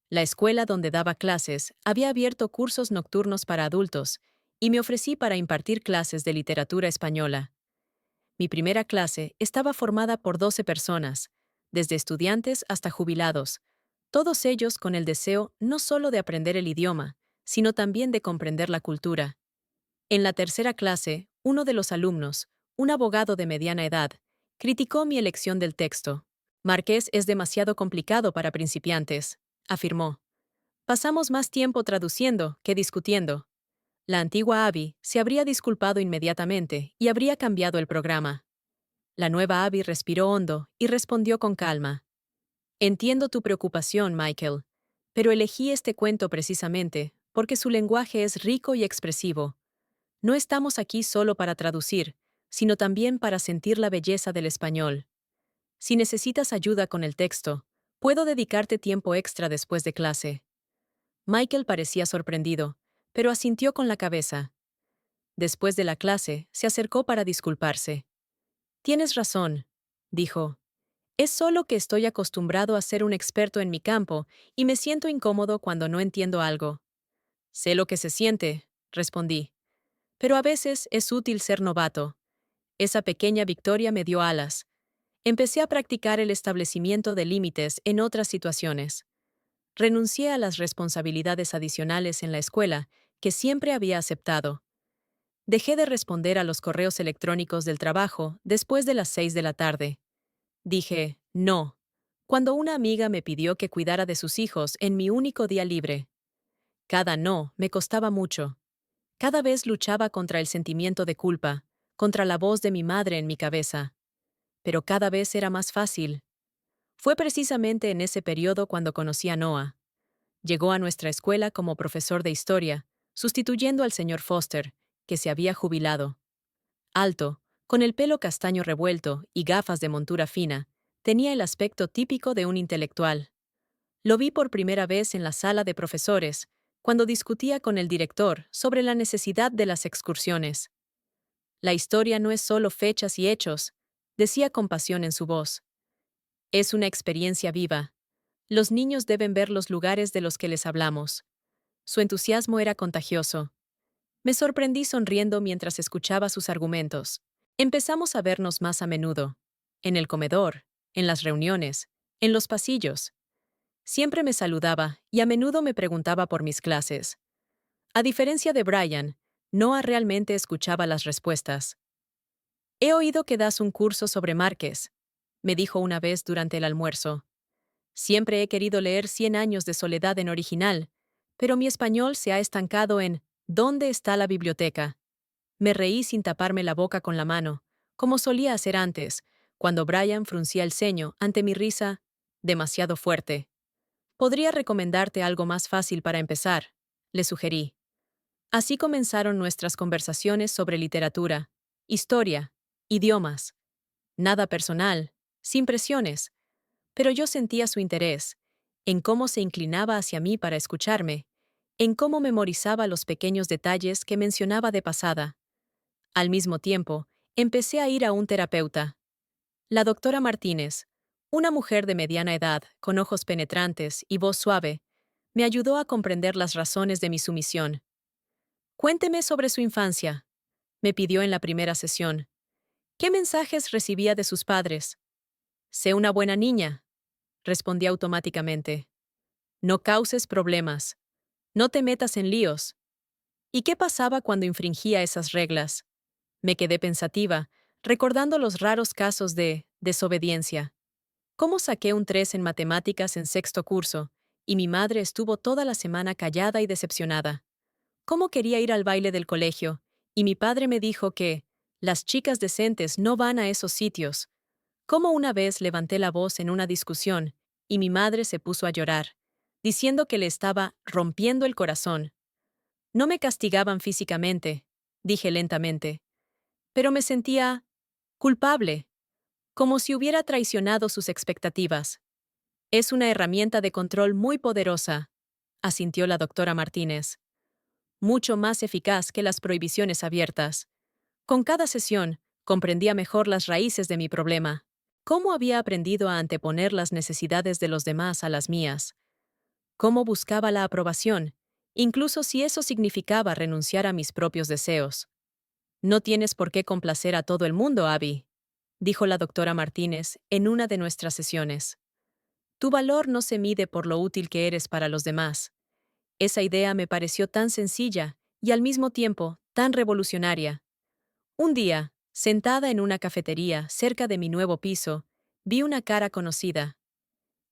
La escuela donde daba clases había abierto cursos nocturnos para adultos y me ofrecí para impartir clases de literatura española. Mi primera clase estaba formada por 12 personas, desde estudiantes hasta jubilados, todos ellos con el deseo no solo de aprender el idioma, sino también de comprender la cultura. En la tercera clase, uno de los alumnos, un abogado de mediana edad, criticó mi elección del texto. Marqués es demasiado complicado para principiantes, afirmó. Pasamos más tiempo traduciendo que discutiendo. La antigua Abby se habría disculpado inmediatamente y habría cambiado el programa. La nueva Abby respiró hondo y respondió con calma. Entiendo tu preocupación, Michael, pero elegí este cuento precisamente porque su lenguaje es rico y expresivo. No estamos aquí solo para traducir, sino también para sentir la belleza del español. Si necesitas ayuda con el texto, puedo dedicarte tiempo extra después de clase. Michael parecía sorprendido, pero asintió con la cabeza. Después de la clase, se acercó para disculparse. Tienes razón, dijo. Es solo que estoy acostumbrado a ser un experto en mi campo y me siento incómodo cuando no entiendo algo. Sé lo que se siente, respondí. Pero a veces es útil ser novato. Esa pequeña victoria me dio alas. Empecé a practicar el establecimiento de límites en otras situaciones. Renuncié a las responsabilidades adicionales en la escuela que siempre había aceptado. Dejé de responder a los correos electrónicos del trabajo después de las 6 de la tarde. Dije, no, cuando una amiga me pidió que cuidara de sus hijos en mi único día libre. Cada no me costaba mucho. Cada vez luchaba contra el sentimiento de culpa, contra la voz de mi madre en mi cabeza. Pero cada vez era más fácil. Fue precisamente en ese periodo cuando conocí a Noah. Llegó a nuestra escuela como profesor de historia, sustituyendo al señor Foster, que se había jubilado. Alto, con el pelo castaño revuelto y gafas de montura fina, tenía el aspecto típico de un intelectual. Lo vi por primera vez en la sala de profesores, cuando discutía con el director sobre la necesidad de las excursiones. La historia no es solo fechas y hechos, decía con pasión en su voz. Es una experiencia viva. Los niños deben ver los lugares de los que les hablamos. Su entusiasmo era contagioso. Me sorprendí sonriendo mientras escuchaba sus argumentos. Empezamos a vernos más a menudo. En el comedor, en las reuniones, en los pasillos. Siempre me saludaba y a menudo me preguntaba por mis clases. A diferencia de Brian, Noah realmente escuchaba las respuestas. He oído que das un curso sobre Márquez, me dijo una vez durante el almuerzo. Siempre he querido leer Cien años de soledad en original, pero mi español se ha estancado en ¿dónde está la biblioteca? Me reí sin taparme la boca con la mano, como solía hacer antes, cuando Brian fruncía el ceño ante mi risa demasiado fuerte. Podría recomendarte algo más fácil para empezar, le sugerí. Así comenzaron nuestras conversaciones sobre literatura, historia, idiomas. Nada personal, sin presiones, pero yo sentía su interés, en cómo se inclinaba hacia mí para escucharme, en cómo memorizaba los pequeños detalles que mencionaba de pasada. Al mismo tiempo, empecé a ir a un terapeuta. La doctora Martínez, una mujer de mediana edad, con ojos penetrantes y voz suave, me ayudó a comprender las razones de mi sumisión. Cuénteme sobre su infancia, me pidió en la primera sesión. ¿Qué mensajes recibía de sus padres? Sé una buena niña, respondí automáticamente. No causes problemas. No te metas en líos. ¿Y qué pasaba cuando infringía esas reglas? Me quedé pensativa, recordando los raros casos de desobediencia. ¿Cómo saqué un 3 en matemáticas en sexto curso, y mi madre estuvo toda la semana callada y decepcionada? ¿Cómo quería ir al baile del colegio, y mi padre me dijo que las chicas decentes no van a esos sitios? ¿Cómo una vez levanté la voz en una discusión, y mi madre se puso a llorar, diciendo que le estaba rompiendo el corazón? No me castigaban físicamente, dije lentamente, pero me sentía culpable, como si hubiera traicionado sus expectativas. Es una herramienta de control muy poderosa, asintió la doctora Martínez. Mucho más eficaz que las prohibiciones abiertas. Con cada sesión, comprendía mejor las raíces de mi problema. Cómo había aprendido a anteponer las necesidades de los demás a las mías. Cómo buscaba la aprobación, incluso si eso significaba renunciar a mis propios deseos. No tienes por qué complacer a todo el mundo, Abby, dijo la doctora Martínez en una de nuestras sesiones. Tu valor no se mide por lo útil que eres para los demás. Esa idea me pareció tan sencilla y al mismo tiempo tan revolucionaria. Un día, sentada en una cafetería cerca de mi nuevo piso, vi una cara conocida.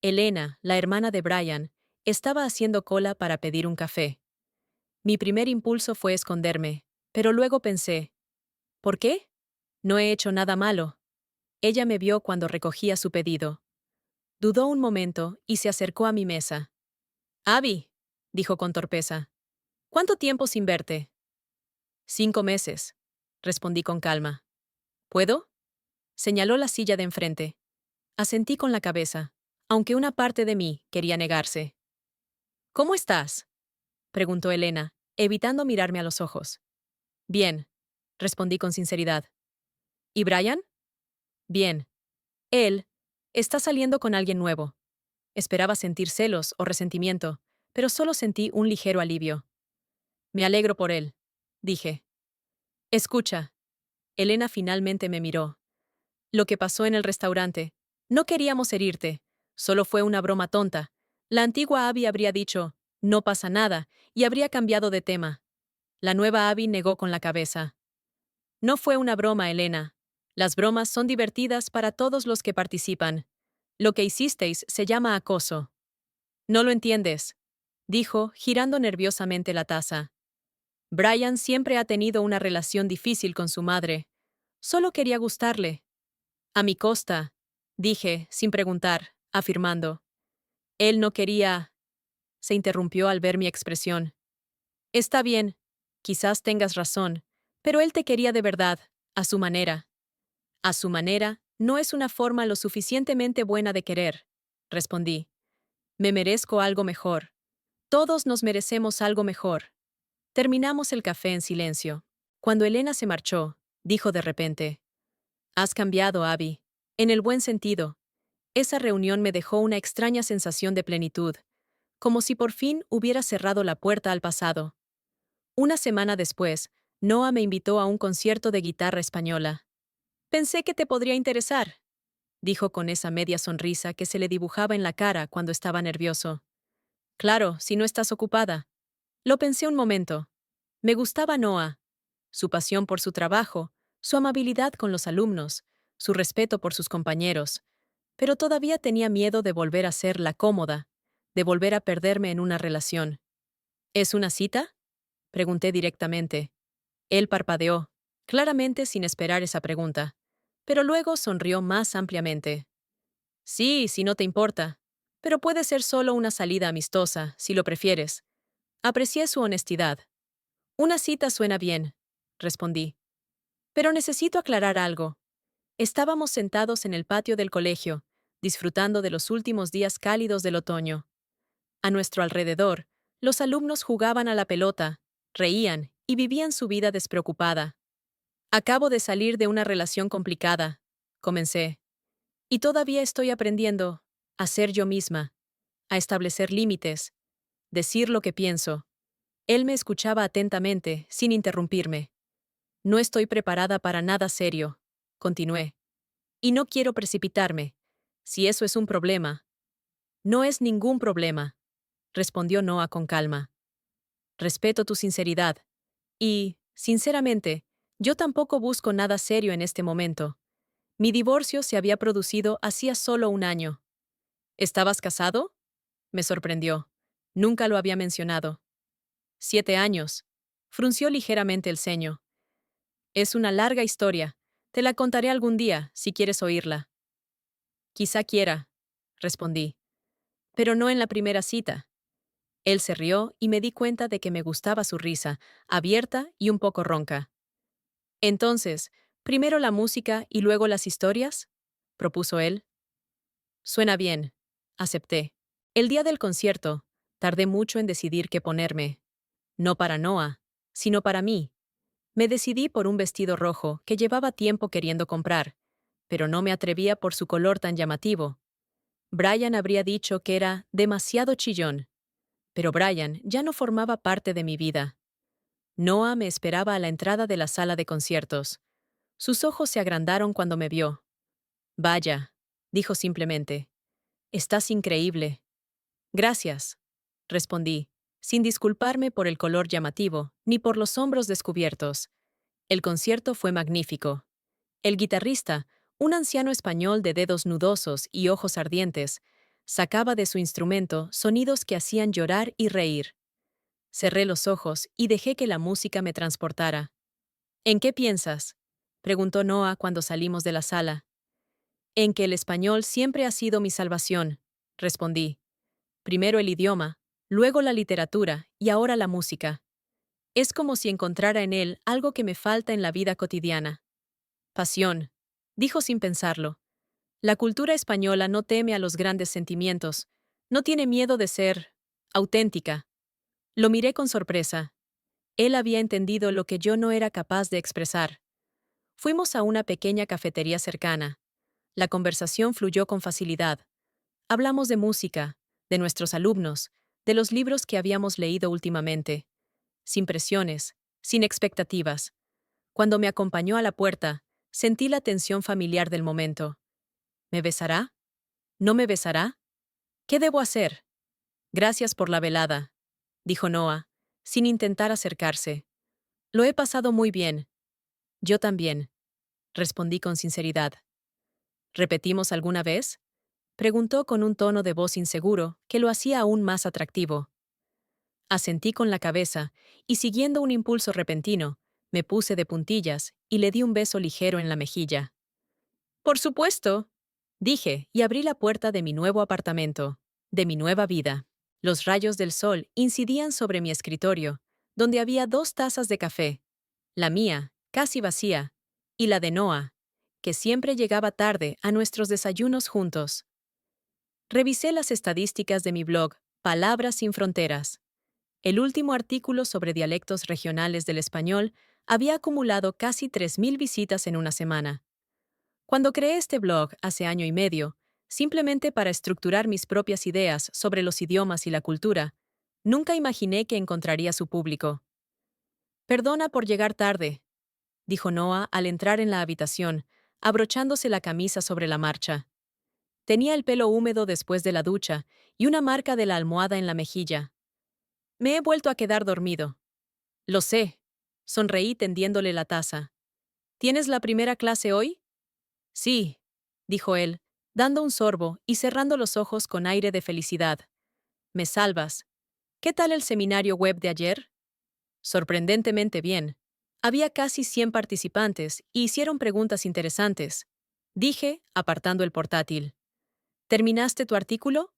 Elena, la hermana de Brian, estaba haciendo cola para pedir un café. Mi primer impulso fue esconderme, pero luego pensé, ¿por qué? No he hecho nada malo. Ella me vio cuando recogía su pedido. Dudó un momento y se acercó a mi mesa. Abby, dijo con torpeza, ¿cuánto tiempo sin verte? 5 meses, respondí con calma. ¿Puedo? Señaló la silla de enfrente. Asentí con la cabeza, aunque una parte de mí quería negarse. ¿Cómo estás? Preguntó Elena, evitando mirarme a los ojos. Bien, respondí con sinceridad. ¿Y Brian? Bien. Él está saliendo con alguien nuevo. Esperaba sentir celos o resentimiento, pero solo sentí un ligero alivio. Me alegro por él, dije. Escucha. Elena finalmente me miró. Lo que pasó en el restaurante. No queríamos herirte. Solo fue una broma tonta. La antigua Abby habría dicho, no pasa nada, y habría cambiado de tema. La nueva Abby negó con la cabeza. No fue una broma, Elena. Las bromas son divertidas para todos los que participan. Lo que hicisteis se llama acoso. No lo entiendes, dijo, girando nerviosamente la taza. Brian siempre ha tenido una relación difícil con su madre. Solo quería gustarle. A mi costa, dije, sin preguntar, afirmando. Él no quería. Se interrumpió al ver mi expresión. Está bien, quizás tengas razón, pero él te quería de verdad, a su manera. A su manera, no es una forma lo suficientemente buena de querer, respondí. Me merezco algo mejor. Todos nos merecemos algo mejor. Terminamos el café en silencio. Cuando Elena se marchó, dijo de repente, has cambiado, Abby. En el buen sentido. Esa reunión me dejó una extraña sensación de plenitud, como si por fin hubiera cerrado la puerta al pasado. Una semana después, Noah me invitó a un concierto de guitarra española. Pensé que te podría interesar, dijo con esa media sonrisa que se le dibujaba en la cara cuando estaba nervioso. Claro, si no estás ocupada. Lo pensé un momento. Me gustaba Noah, su pasión por su trabajo, su amabilidad con los alumnos, su respeto por sus compañeros, pero todavía tenía miedo de volver a ser la cómoda, de volver a perderme en una relación. ¿Es una cita? Pregunté directamente. Él parpadeó, claramente sin esperar esa pregunta, pero luego sonrió más ampliamente. Sí, si no te importa, pero puede ser solo una salida amistosa, si lo prefieres. Aprecié su honestidad. Una cita suena bien, respondí. Pero necesito aclarar algo. Estábamos sentados en el patio del colegio, disfrutando de los últimos días cálidos del otoño. A nuestro alrededor, los alumnos jugaban a la pelota, reían y vivían su vida despreocupada. Acabo de salir de una relación complicada, comencé, y todavía estoy aprendiendo a ser yo misma, a establecer límites, decir lo que pienso. Él me escuchaba atentamente, sin interrumpirme. No estoy preparada para nada serio, continué. Y no quiero precipitarme. Si eso es un problema. No es ningún problema, respondió Noah con calma. Respeto tu sinceridad. Y, sinceramente, yo tampoco busco nada serio en este momento. Mi divorcio se había producido hacía solo un año. ¿Estabas casado? Me sorprendió. Nunca lo había mencionado. 7 años. Frunció ligeramente el ceño. Es una larga historia. Te la contaré algún día, si quieres oírla. Quizá quiera, respondí. Pero no en la primera cita. Él se rió y me di cuenta de que me gustaba su risa, abierta y un poco ronca. Entonces, ¿primero la música y luego las historias? Propuso él. Suena bien, acepté. El día del concierto, tardé mucho en decidir qué ponerme. No para Noah, sino para mí. Me decidí por un vestido rojo que llevaba tiempo queriendo comprar, pero no me atrevía por su color tan llamativo. Brian habría dicho que era demasiado chillón, pero Brian ya no formaba parte de mi vida. Noah me esperaba a la entrada de la sala de conciertos. Sus ojos se agrandaron cuando me vio. Vaya, dijo simplemente. Estás increíble. Gracias, respondí, sin disculparme por el color llamativo, ni por los hombros descubiertos. El concierto fue magnífico. El guitarrista, un anciano español de dedos nudosos y ojos ardientes, sacaba de su instrumento sonidos que hacían llorar y reír. Cerré los ojos y dejé que la música me transportara. ¿En qué piensas?, preguntó Noah cuando salimos de la sala. En que el español siempre ha sido mi salvación, respondí. Primero el idioma, luego la literatura y ahora la música. Es como si encontrara en él algo que me falta en la vida cotidiana. Pasión, dijo sin pensarlo. La cultura española no teme a los grandes sentimientos, no tiene miedo de ser auténtica. Lo miré con sorpresa. Él había entendido lo que yo no era capaz de expresar. Fuimos a una pequeña cafetería cercana. La conversación fluyó con facilidad. Hablamos de música, de nuestros alumnos, de los libros que habíamos leído últimamente. Sin presiones, sin expectativas. Cuando me acompañó a la puerta, sentí la tensión familiar del momento. ¿Me besará? ¿No me besará? ¿Qué debo hacer? Gracias por la velada, dijo Noah, sin intentar acercarse. Lo he pasado muy bien. Yo también, respondí con sinceridad. ¿Repetimos alguna vez?, preguntó con un tono de voz inseguro que lo hacía aún más atractivo. Asentí con la cabeza y, siguiendo un impulso repentino, me puse de puntillas y le di un beso ligero en la mejilla. «Por supuesto», dije, y abrí la puerta de mi nuevo apartamento, de mi nueva vida. Los rayos del sol incidían sobre mi escritorio, donde había 2 tazas de café, la mía, casi vacía, y la de Noah, que siempre llegaba tarde a nuestros desayunos juntos. Revisé las estadísticas de mi blog, Palabras sin Fronteras. El último artículo sobre dialectos regionales del español había acumulado casi 3.000 visitas en una semana. Cuando creé este blog hace año y medio, simplemente para estructurar mis propias ideas sobre los idiomas y la cultura, nunca imaginé que encontraría su público. «Perdona por llegar tarde», dijo Noah al entrar en la habitación, abrochándose la camisa sobre la marcha. Tenía el pelo húmedo después de la ducha y una marca de la almohada en la mejilla. «Me he vuelto a quedar dormido». «Lo sé», sonreí tendiéndole la taza. «¿Tienes la primera clase hoy?» «Sí», dijo él, dando un sorbo y cerrando los ojos con aire de felicidad. «Me salvas. ¿Qué tal el seminario web de ayer?» «Sorprendentemente bien. Había casi 100 participantes y hicieron preguntas interesantes», dije, apartando el portátil. «¿Terminaste tu artículo?»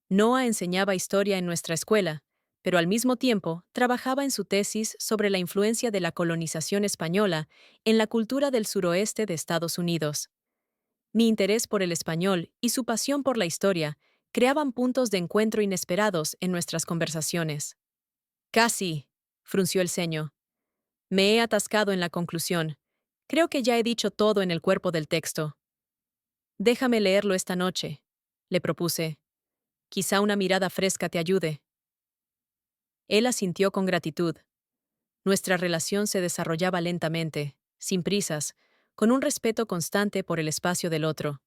Noah enseñaba historia en nuestra escuela, pero al mismo tiempo trabajaba en su tesis sobre la influencia de la colonización española en la cultura del suroeste de Estados Unidos. Mi interés por el español y su pasión por la historia creaban puntos de encuentro inesperados en nuestras conversaciones. «Casi», frunció el ceño. «Me he atascado en la conclusión. Creo que ya he dicho todo en el cuerpo del texto». «Déjame leerlo esta noche», le propuse. «Quizá una mirada fresca te ayude». Él asintió con gratitud. Nuestra relación se desarrollaba lentamente, sin prisas, con un respeto constante por el espacio del otro.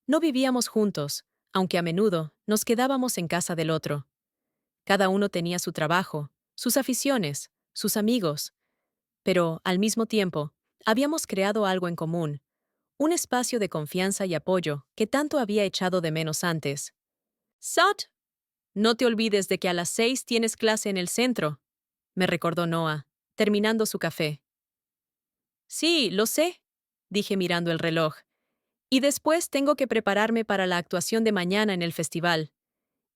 No vivíamos juntos, aunque a menudo nos quedábamos en casa del otro. Cada uno tenía su trabajo, sus aficiones, sus amigos, pero, al mismo tiempo, habíamos creado algo en común, un espacio de confianza y apoyo que tanto había echado de menos antes. «Sot, no te olvides de que a las 6 tienes clase en el centro», me recordó Noah, terminando su café. «Sí, lo sé», dije mirando el reloj. «Y después tengo que prepararme para la actuación de mañana en el festival».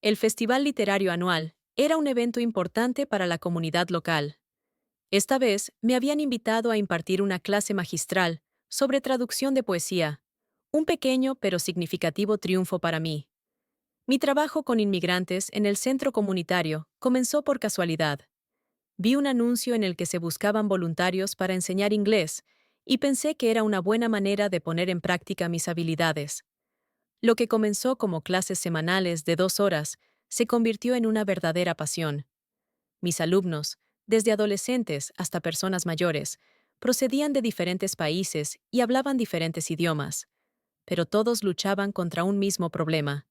El Festival Literario Anual era un evento importante para la comunidad local. Esta vez me habían invitado a impartir una clase magistral sobre traducción de poesía, un pequeño pero significativo triunfo para mí. Mi trabajo con inmigrantes en el centro comunitario comenzó por casualidad. Vi un anuncio en el que se buscaban voluntarios para enseñar inglés y pensé que era una buena manera de poner en práctica mis habilidades. Lo que comenzó como clases semanales de 2 horas se convirtió en una verdadera pasión. Mis alumnos, desde adolescentes hasta personas mayores, procedían de diferentes países y hablaban diferentes idiomas, pero todos luchaban contra un mismo problema: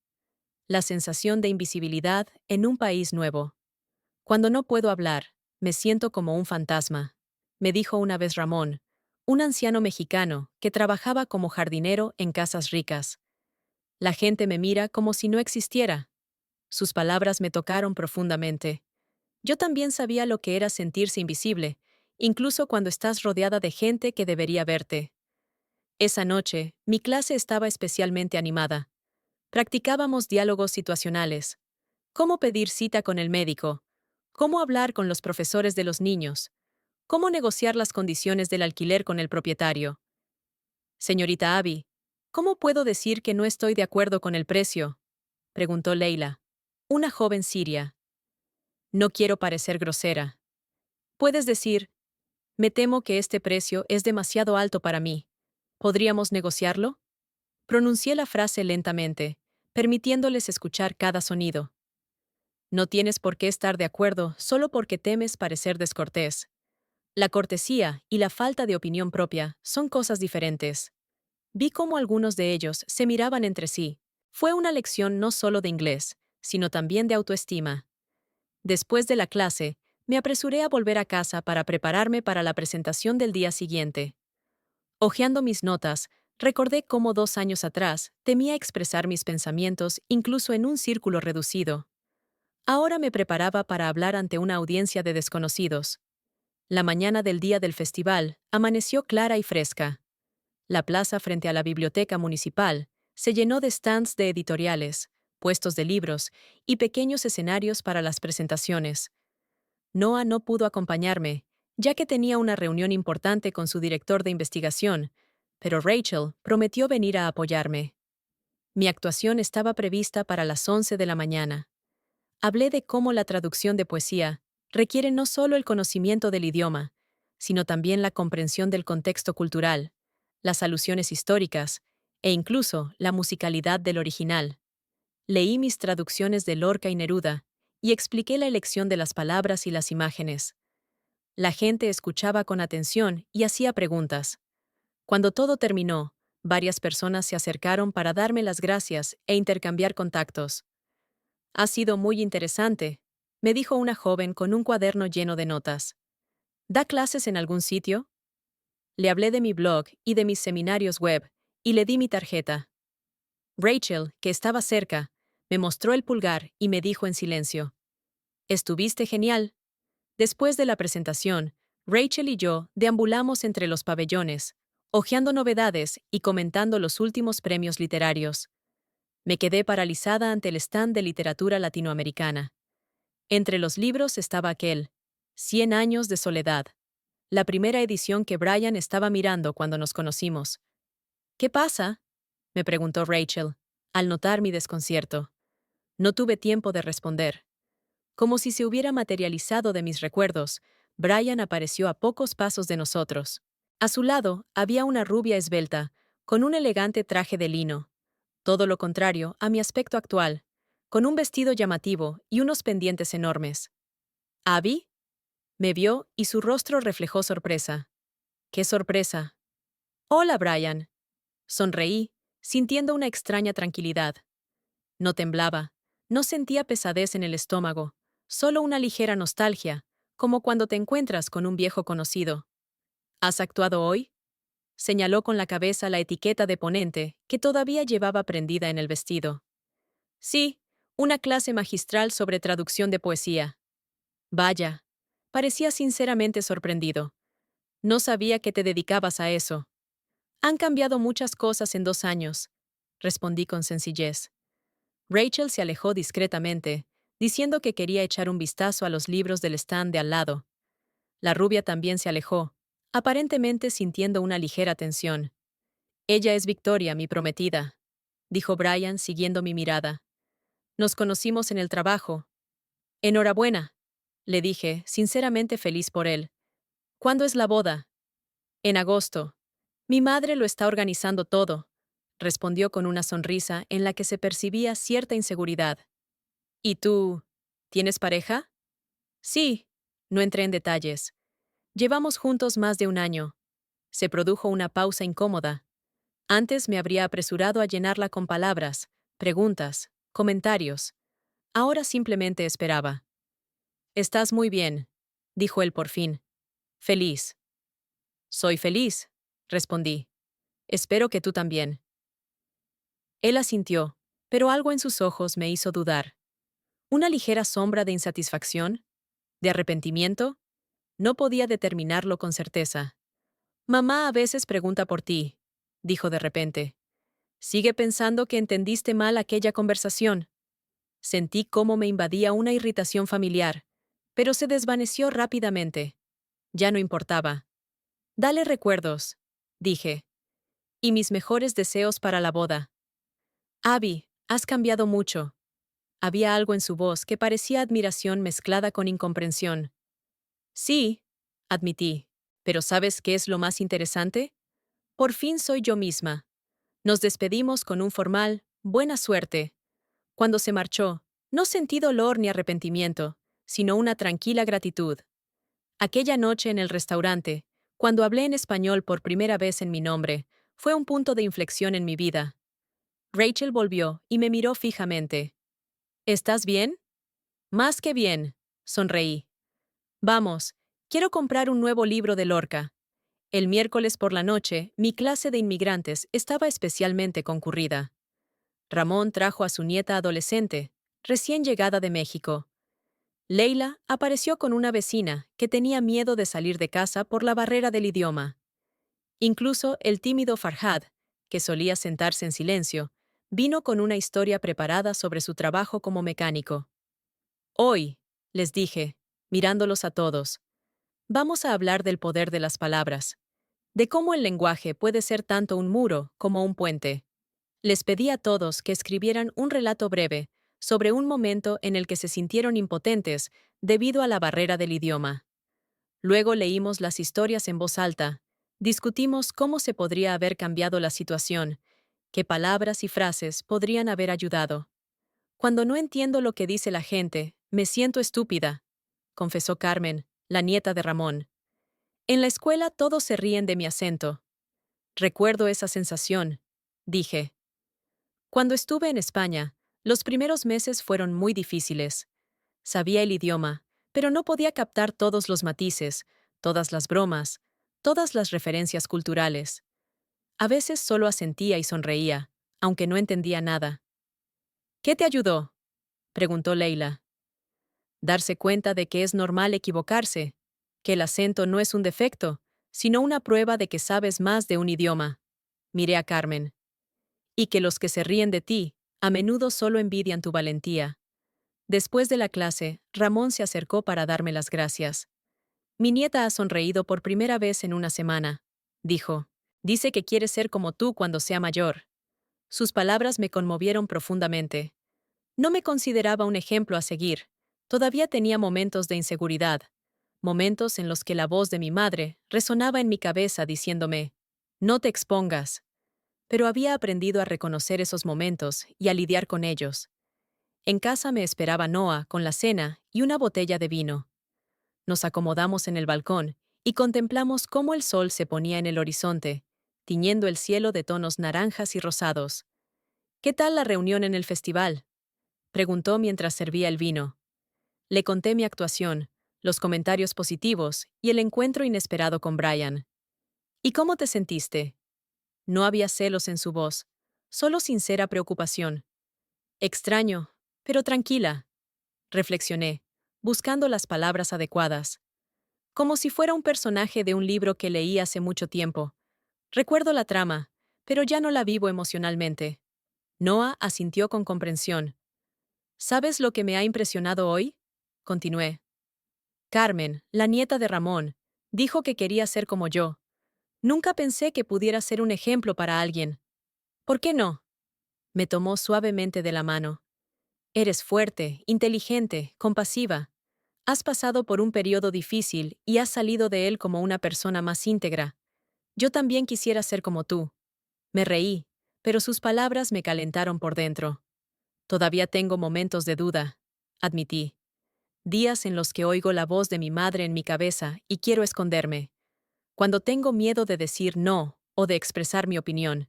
la sensación de invisibilidad en un país nuevo. Cuando no puedo hablar, me siento como un fantasma, me dijo una vez Ramón, un anciano mexicano que trabajaba como jardinero en casas ricas. La gente me mira como si no existiera. Sus palabras me tocaron profundamente. Yo también sabía lo que era sentirse invisible, incluso cuando estás rodeada de gente que debería verte. Esa noche, mi clase estaba especialmente animada. Practicábamos diálogos situacionales. Cómo pedir cita con el médico. Cómo hablar con los profesores de los niños. Cómo negociar las condiciones del alquiler con el propietario. Señorita Abby, ¿cómo puedo decir que no estoy de acuerdo con el precio? Preguntó Leila, una joven siria. No quiero parecer grosera. Puedes decir, me temo que este precio es demasiado alto para mí. ¿Podríamos negociarlo? Pronuncié la frase lentamente, permitiéndoles escuchar cada sonido. No tienes por qué estar de acuerdo solo porque temes parecer descortés. La cortesía y la falta de opinión propia son cosas diferentes. Vi cómo algunos de ellos se miraban entre sí. Fue una lección no solo de inglés, sino también de autoestima. Después de la clase, me apresuré a volver a casa para prepararme para la presentación del día siguiente. Hojeando mis notas, recordé cómo 2 años atrás temía expresar mis pensamientos incluso en un círculo reducido. Ahora me preparaba para hablar ante una audiencia de desconocidos. La mañana del día del festival amaneció clara y fresca. La plaza frente a la biblioteca municipal se llenó de stands de editoriales, puestos de libros y pequeños escenarios para las presentaciones. Noah no pudo acompañarme, ya que tenía una reunión importante con su director de investigación, pero Rachel prometió venir a apoyarme. Mi actuación estaba prevista para las 11 de la mañana. Hablé de cómo la traducción de poesía requiere no solo el conocimiento del idioma, sino también la comprensión del contexto cultural, las alusiones históricas e incluso la musicalidad del original. Leí mis traducciones de Lorca y Neruda y expliqué la elección de las palabras y las imágenes. La gente escuchaba con atención y hacía preguntas. Cuando todo terminó, varias personas se acercaron para darme las gracias e intercambiar contactos. Ha sido muy interesante, me dijo una joven con un cuaderno lleno de notas. ¿Da clases en algún sitio? Le hablé de mi blog y de mis seminarios web, y le di mi tarjeta. Rachel, que estaba cerca, me mostró el pulgar y me dijo en silencio: «Estuviste genial». Después de la presentación, Rachel y yo deambulamos entre los pabellones, hojeando novedades y comentando los últimos premios literarios. Me quedé paralizada ante el stand de literatura latinoamericana. Entre los libros estaba aquel, 100 años de soledad, la primera edición que Brian estaba mirando cuando nos conocimos. «¿Qué pasa?», me preguntó Rachel, al notar mi desconcierto. No tuve tiempo de responder. Como si se hubiera materializado de mis recuerdos, Brian apareció a pocos pasos de nosotros. A su lado había una rubia esbelta, con un elegante traje de lino. Todo lo contrario a mi aspecto actual, con un vestido llamativo y unos pendientes enormes. «¿Abby?», me vio y su rostro reflejó sorpresa. «¿Qué sorpresa?». «Hola, Brian». Sonreí, sintiendo una extraña tranquilidad. No temblaba, no sentía pesadez en el estómago, solo una ligera nostalgia, como cuando te encuentras con un viejo conocido. «¿Has actuado hoy?», señaló con la cabeza la etiqueta de ponente que todavía llevaba prendida en el vestido. «Sí, una clase magistral sobre traducción de poesía». «Vaya», parecía sinceramente sorprendido. «No sabía que te dedicabas a eso». «Han cambiado muchas cosas en 2 años», respondí con sencillez. Rachel se alejó discretamente, diciendo que quería echar un vistazo a los libros del stand de al lado. La rubia también se alejó, aparentemente sintiendo una ligera tensión. «Ella es Victoria, mi prometida», dijo Brian siguiendo mi mirada. «Nos conocimos en el trabajo». «Enhorabuena», le dije, sinceramente feliz por él. «¿Cuándo es la boda?» «En agosto. Mi madre lo está organizando todo», respondió con una sonrisa en la que se percibía cierta inseguridad. «¿Y tú? ¿Tienes pareja?» «Sí», no entré en detalles. «Llevamos juntos más de 1 año». Se produjo una pausa incómoda. Antes me habría apresurado a llenarla con palabras, preguntas, comentarios. Ahora simplemente esperaba. Estás muy bien, dijo él por fin. Feliz. Soy feliz, respondí. Espero que tú también. Él asintió, pero algo en sus ojos me hizo dudar. Una ligera sombra de insatisfacción, de arrepentimiento. No podía determinarlo con certeza. Mamá a veces pregunta por ti, dijo de repente. Sigue pensando que entendiste mal aquella conversación. Sentí cómo me invadía una irritación familiar, pero se desvaneció rápidamente. Ya no importaba. Dale recuerdos, dije, y mis mejores deseos para la boda. Abby, has cambiado mucho. Había algo en su voz que parecía admiración mezclada con incomprensión. Sí, admití, pero ¿sabes qué es lo más interesante? Por fin soy yo misma. Nos despedimos con un formal, buena suerte. Cuando se marchó, no sentí dolor ni arrepentimiento, sino una tranquila gratitud. Aquella noche en el restaurante, cuando hablé en español por primera vez en mi nombre, fue un punto de inflexión en mi vida. Rachel volvió y me miró fijamente. ¿Estás bien? Más que bien, sonreí. Vamos, quiero comprar un nuevo libro de Lorca. El miércoles por la noche, mi clase de inmigrantes estaba especialmente concurrida. Ramón trajo a su nieta adolescente, recién llegada de México. Leila apareció con una vecina que tenía miedo de salir de casa por la barrera del idioma. Incluso el tímido Farhad, que solía sentarse en silencio, vino con una historia preparada sobre su trabajo como mecánico. Hoy, les dije, mirándolos a todos, vamos a hablar del poder de las palabras, de cómo el lenguaje puede ser tanto un muro como un puente. Les pedí a todos que escribieran un relato breve sobre un momento en el que se sintieron impotentes debido a la barrera del idioma. Luego leímos las historias en voz alta, discutimos cómo se podría haber cambiado la situación, qué palabras y frases podrían haber ayudado. Cuando no entiendo lo que dice la gente, me siento estúpida, confesó Carmen, la nieta de Ramón. En la escuela todos se ríen de mi acento. Recuerdo esa sensación, dije. Cuando estuve en España, los primeros meses fueron muy difíciles. Sabía el idioma, pero no podía captar todos los matices, todas las bromas, todas las referencias culturales. A veces solo asentía y sonreía, aunque no entendía nada. ¿Qué te ayudó?, preguntó Leila. Darse cuenta de que es normal equivocarse, que el acento no es un defecto, sino una prueba de que sabes más de un idioma. Miré a Carmen. Y que los que se ríen de ti, a menudo solo envidian tu valentía. Después de la clase, Ramón se acercó para darme las gracias. Mi nieta ha sonreído por primera vez en una semana, dijo. Dice que quiere ser como tú cuando sea mayor. Sus palabras me conmovieron profundamente. No me consideraba un ejemplo a seguir. Todavía tenía momentos de inseguridad, momentos en los que la voz de mi madre resonaba en mi cabeza diciéndome, no te expongas. Pero había aprendido a reconocer esos momentos y a lidiar con ellos. En casa me esperaba Noah con la cena y una botella de vino. Nos acomodamos en el balcón y contemplamos cómo el sol se ponía en el horizonte, tiñendo el cielo de tonos naranjas y rosados. ¿Qué tal la reunión en el festival?, preguntó mientras servía el vino. Le conté mi actuación, los comentarios positivos y el encuentro inesperado con Brian. ¿Y cómo te sentiste? No había celos en su voz, solo sincera preocupación. Extraño, pero tranquila, reflexioné, buscando las palabras adecuadas. Como si fuera un personaje de un libro que leí hace mucho tiempo. Recuerdo la trama, pero ya no la vivo emocionalmente. Noah asintió con comprensión. ¿Sabes lo que me ha impresionado hoy?, continué. Carmen, la nieta de Ramón, dijo que quería ser como yo. Nunca pensé que pudiera ser un ejemplo para alguien. ¿Por qué no? Me tomó suavemente de la mano. Eres fuerte, inteligente, compasiva. Has pasado por un periodo difícil y has salido de él como una persona más íntegra. Yo también quisiera ser como tú. Me reí, pero sus palabras me calentaron por dentro. Todavía tengo momentos de duda, admití. Días en los que oigo la voz de mi madre en mi cabeza y quiero esconderme. Cuando tengo miedo de decir no o de expresar mi opinión.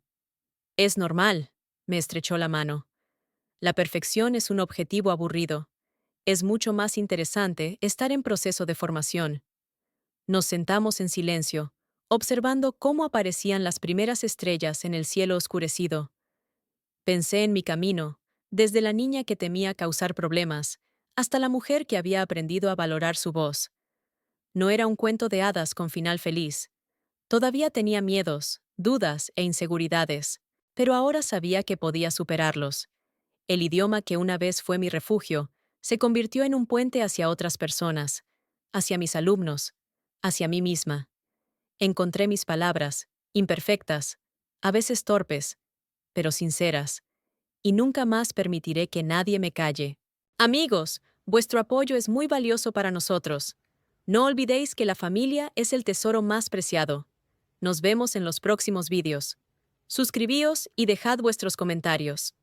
Es normal, me estrechó la mano. La perfección es un objetivo aburrido. Es mucho más interesante estar en proceso de formación. Nos sentamos en silencio, observando cómo aparecían las primeras estrellas en el cielo oscurecido. Pensé en mi camino, desde la niña que temía causar problemas, hasta la mujer que había aprendido a valorar su voz. No era un cuento de hadas con final feliz. Todavía tenía miedos, dudas e inseguridades, pero ahora sabía que podía superarlos. El idioma que una vez fue mi refugio se convirtió en un puente hacia otras personas, hacia mis alumnos, hacia mí misma. Encontré mis palabras, imperfectas, a veces torpes, pero sinceras, y nunca más permitiré que nadie me calle. Amigos, vuestro apoyo es muy valioso para nosotros. No olvidéis que la familia es el tesoro más preciado. Nos vemos en los próximos vídeos. Suscribíos y dejad vuestros comentarios.